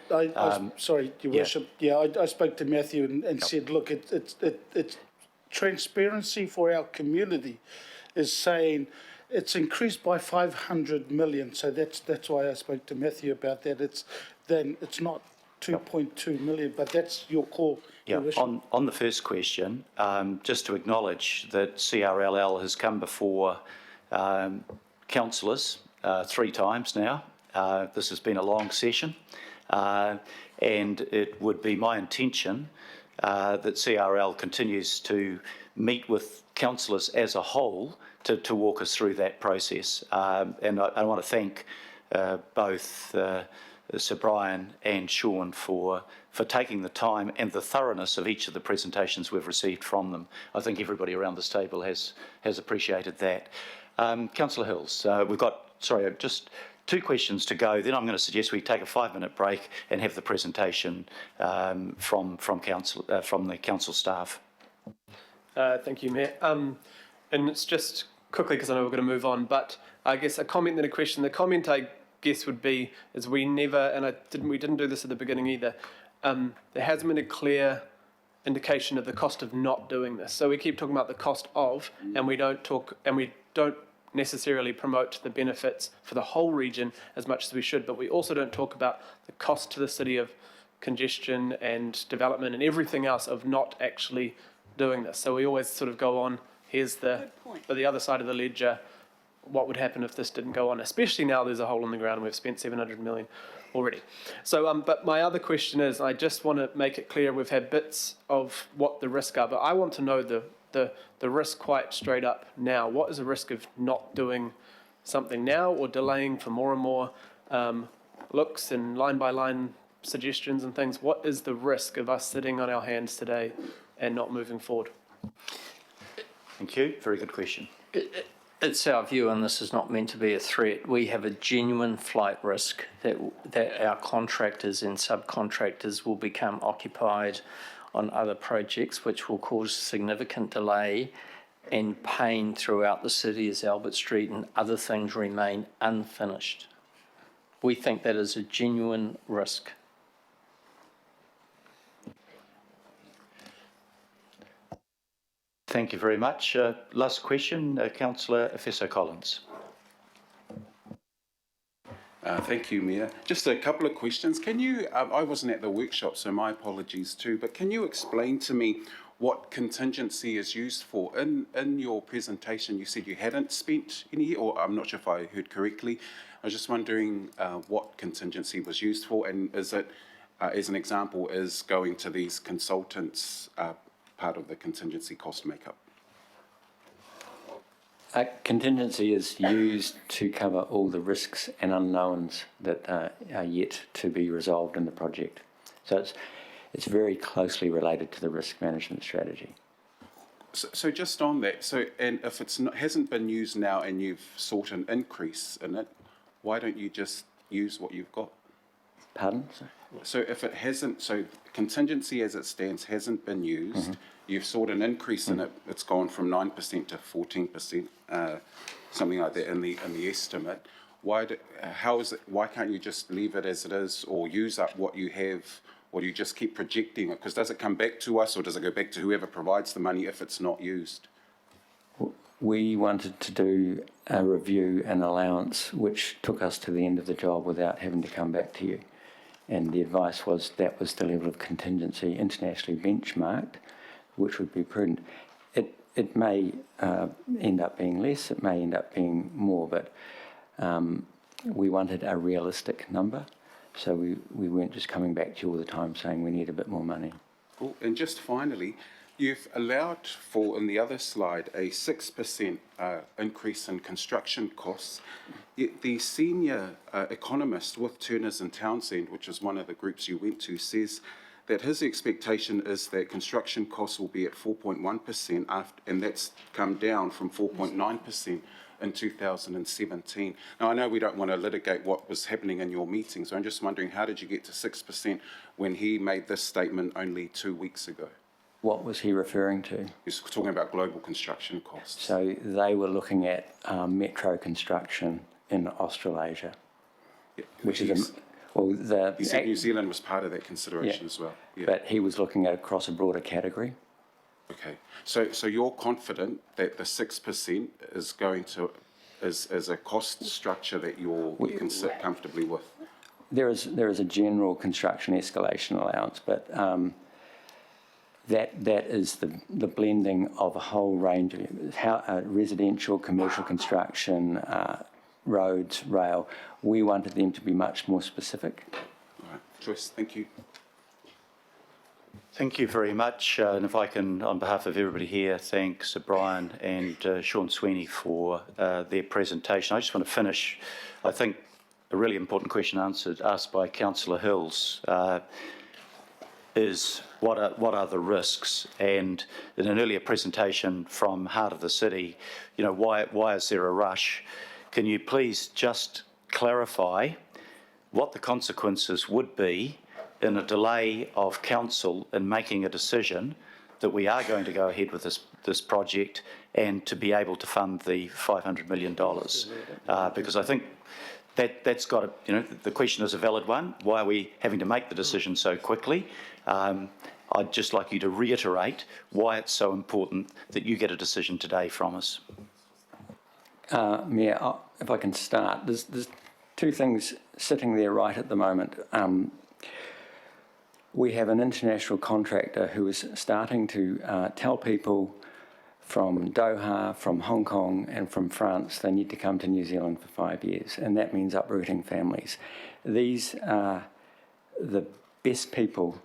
Sorry, Your Worship. I spoke to Matthew and said, look, it's transparency for our community is saying it's increased by 500 million. So that's why I spoke to Matthew about that. It's not 2.2 million, but that's your call. Yeah, on the first question, just to acknowledge that CRLL has come before councillors 3 times now. This has been a long session, and it would be my intention that CRL continues to meet with councillors as a whole to walk us through that process. And I want to thank both Sir Brian and Sean for taking the time and the thoroughness of each of the presentations we've received from them. I think everybody around this table has appreciated that. Councillor Hills, we've got, just 2 questions to go. Then I'm going to suggest we take a 5-minute break and have the presentation from the council staff. Thank you, Mayor. And it's just quickly, because I know we're going to move on, but I guess a comment then a question. The comment, I guess, would be, is we never, and we didn't do this at the beginning either, there hasn't been a clear indication of the cost of not doing this. So we keep talking about the cost of, and we don't necessarily promote the benefits for the whole region as much as we should, but we also don't talk about the cost to the city of congestion and development and everything else of not actually doing this. So we always sort of go on, here's the other side of the ledger, what would happen if this didn't go on, especially now there's a hole in the ground and we've spent 700 million already. So, but my other question is, I just want to make it clear, we've had bits of what the risks are, but I want to know the risk quite straight up now. What is the risk of not doing something now or delaying for more and more looks and line-by-line suggestions and things? What is the risk of us sitting on our hands today and not moving forward? Thank you. Very good question. It's our view, and this is not meant to be a threat, we have a genuine flight risk that our contractors and subcontractors will become occupied on other projects, which will cause significant delay and pain throughout the city as Albert Street and other things remain unfinished. We think that is a genuine risk. Thank you very much. Last question, Councillor Efeso-Collins. Thank you, Mayor. Just a couple of questions. Can you, I wasn't at the workshop, so my apologies too, but can you explain to me what contingency is used for? In your presentation, you said you hadn't spent any, or I'm not sure if I heard correctly. I was just wondering what contingency was used for, and is it, as an example, is going to these consultants part of the contingency cost makeup? Contingency is used to cover all the risks and unknowns that are yet to be resolved in the project. So it's very closely related to the risk management strategy. So just on that, and if it's not, hasn't been used now and you've sought an increase in it, why don't you just use what you've got? Pardon? So if it hasn't, so contingency as it stands hasn't been used, you've sought an increase in it, it's gone from 9% to 14%, something like that in the estimate. Why can't you just leave it as it is or use up what you have, or do you just keep projecting it? Because does it come back to us or does it go back to whoever provides the money if it's not used? We wanted to do a review and allowance which took us to the end of the job without having to come back to you. And the advice was that was the level of contingency internationally benchmarked, which would be prudent. It may end up being less, it may end up being more, but we wanted a realistic number, so we weren't just coming back to you all the time saying we need a bit more money. Cool. And just finally, you've allowed for, in the other slide, a 6% increase in construction costs. Yet the senior economist with Turners and Townsend, which is one of the groups you went to, says that his expectation is that construction costs will be at 4.1%, and that's come down from 4.9% in 2017. Now, I know we don't want to litigate what was happening in your meetings, so I'm just wondering, how did you get to 6% when he made this statement only 2 weeks ago? What was he referring to? He's talking about global construction costs. So they were looking at metro construction in Australasia. which is the. He said New Zealand was part of that consideration as well. Yeah. But he was looking at across a broader category. Okay, so you're confident that the 6% is going to is a cost structure that you can sit comfortably with? There is a general construction escalation allowance, but that is the blending of a whole range of residential, commercial construction, roads, rail. We wanted them to be much more specific. All right, Joyce, thank you. Thank you very much. And if I can, on behalf of everybody here, thank Sir Brian and Sean Sweeney for their presentation. I just want to finish, I think, a really important question asked by Councillor Hills is what are the risks? And in an earlier presentation from Heart of the City, why is there a rush? Can you please just clarify what the consequences would be in a delay of council in making a decision that we are going to go ahead with this project and to be able to fund the $500 million? Because I think that's got to, the question is a valid one. Why are we having to make the decision so quickly? I'd just like you to reiterate why it's so important that you get a decision today from us. Mayor, if I can start, there's two things sitting there right at the moment. We have an international contractor who is starting to tell people from Doha, from Hong Kong and from France they need to come to New Zealand for 5 years, and that means uprooting families. These are the best people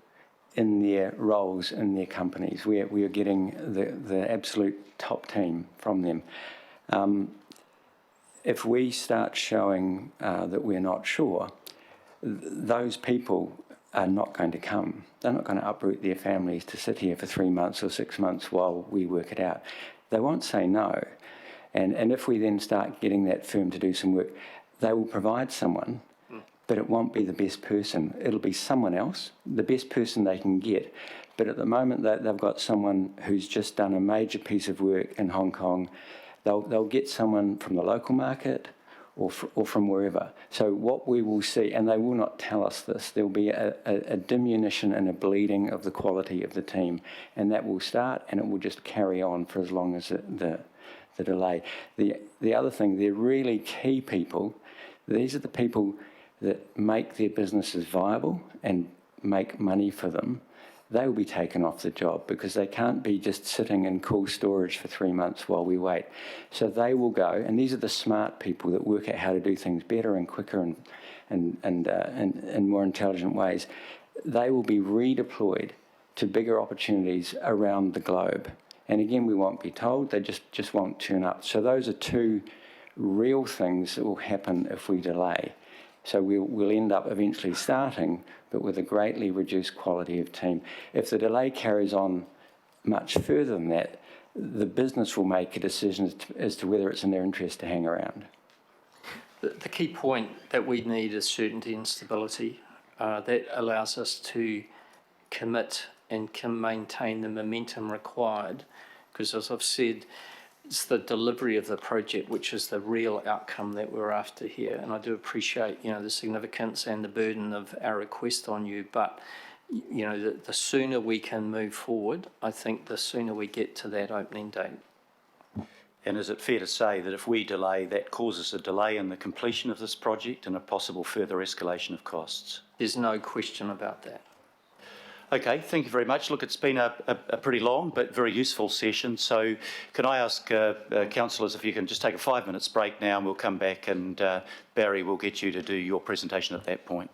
in their roles in their companies. We are getting the absolute top team from them. If we start showing that we're not sure, those people are not going to come. They're not going to uproot their families to sit here for 3 months or 6 months while we work it out. They won't say no. And if we then start getting that firm to do some work, they will provide someone, but it won't be the best person. It'll be someone else, the best person they can get. But at the moment, they've got someone who's just done a major piece of work in Hong Kong. They'll get someone from the local market or from wherever. So what we will see, and they will not tell us this, there will be a diminution and a bleeding of the quality of the team, and that will start and it will just carry on for as long as the delay. The other thing, they're really key people. These are the people that make their businesses viable and make money for them. They will be taken off the job because they can't be just sitting in cool storage for 3 months while we wait. So they will go, and these are the smart people that work out how to do things better and quicker and more intelligent ways. They will be redeployed to bigger opportunities around the globe. And again, we won't be told, they just won't turn up. So those are two real things that will happen if we delay. So we'll end up eventually starting, but with a greatly reduced quality of team. If the delay carries on much further than that, the business will make a decision as to whether it's in their interest to hang around. The key point that we need is certainty and stability. That allows us to commit and can maintain the momentum required, because as I've said, it's the delivery of the project which is the real outcome that we're after here. And I do appreciate, the significance and the burden of our request on you, but, the sooner we can move forward, I think the sooner we get to that opening date. And is it fair to say that if we delay, that causes a delay in the completion of this project and a possible further escalation of costs? There's no question about that. Okay, thank you very much. Look, it's been a pretty long but very useful session. So can I ask councillors if you can just take a 5 minutes break now, and we'll come back and Barry will get you to do your presentation at that point.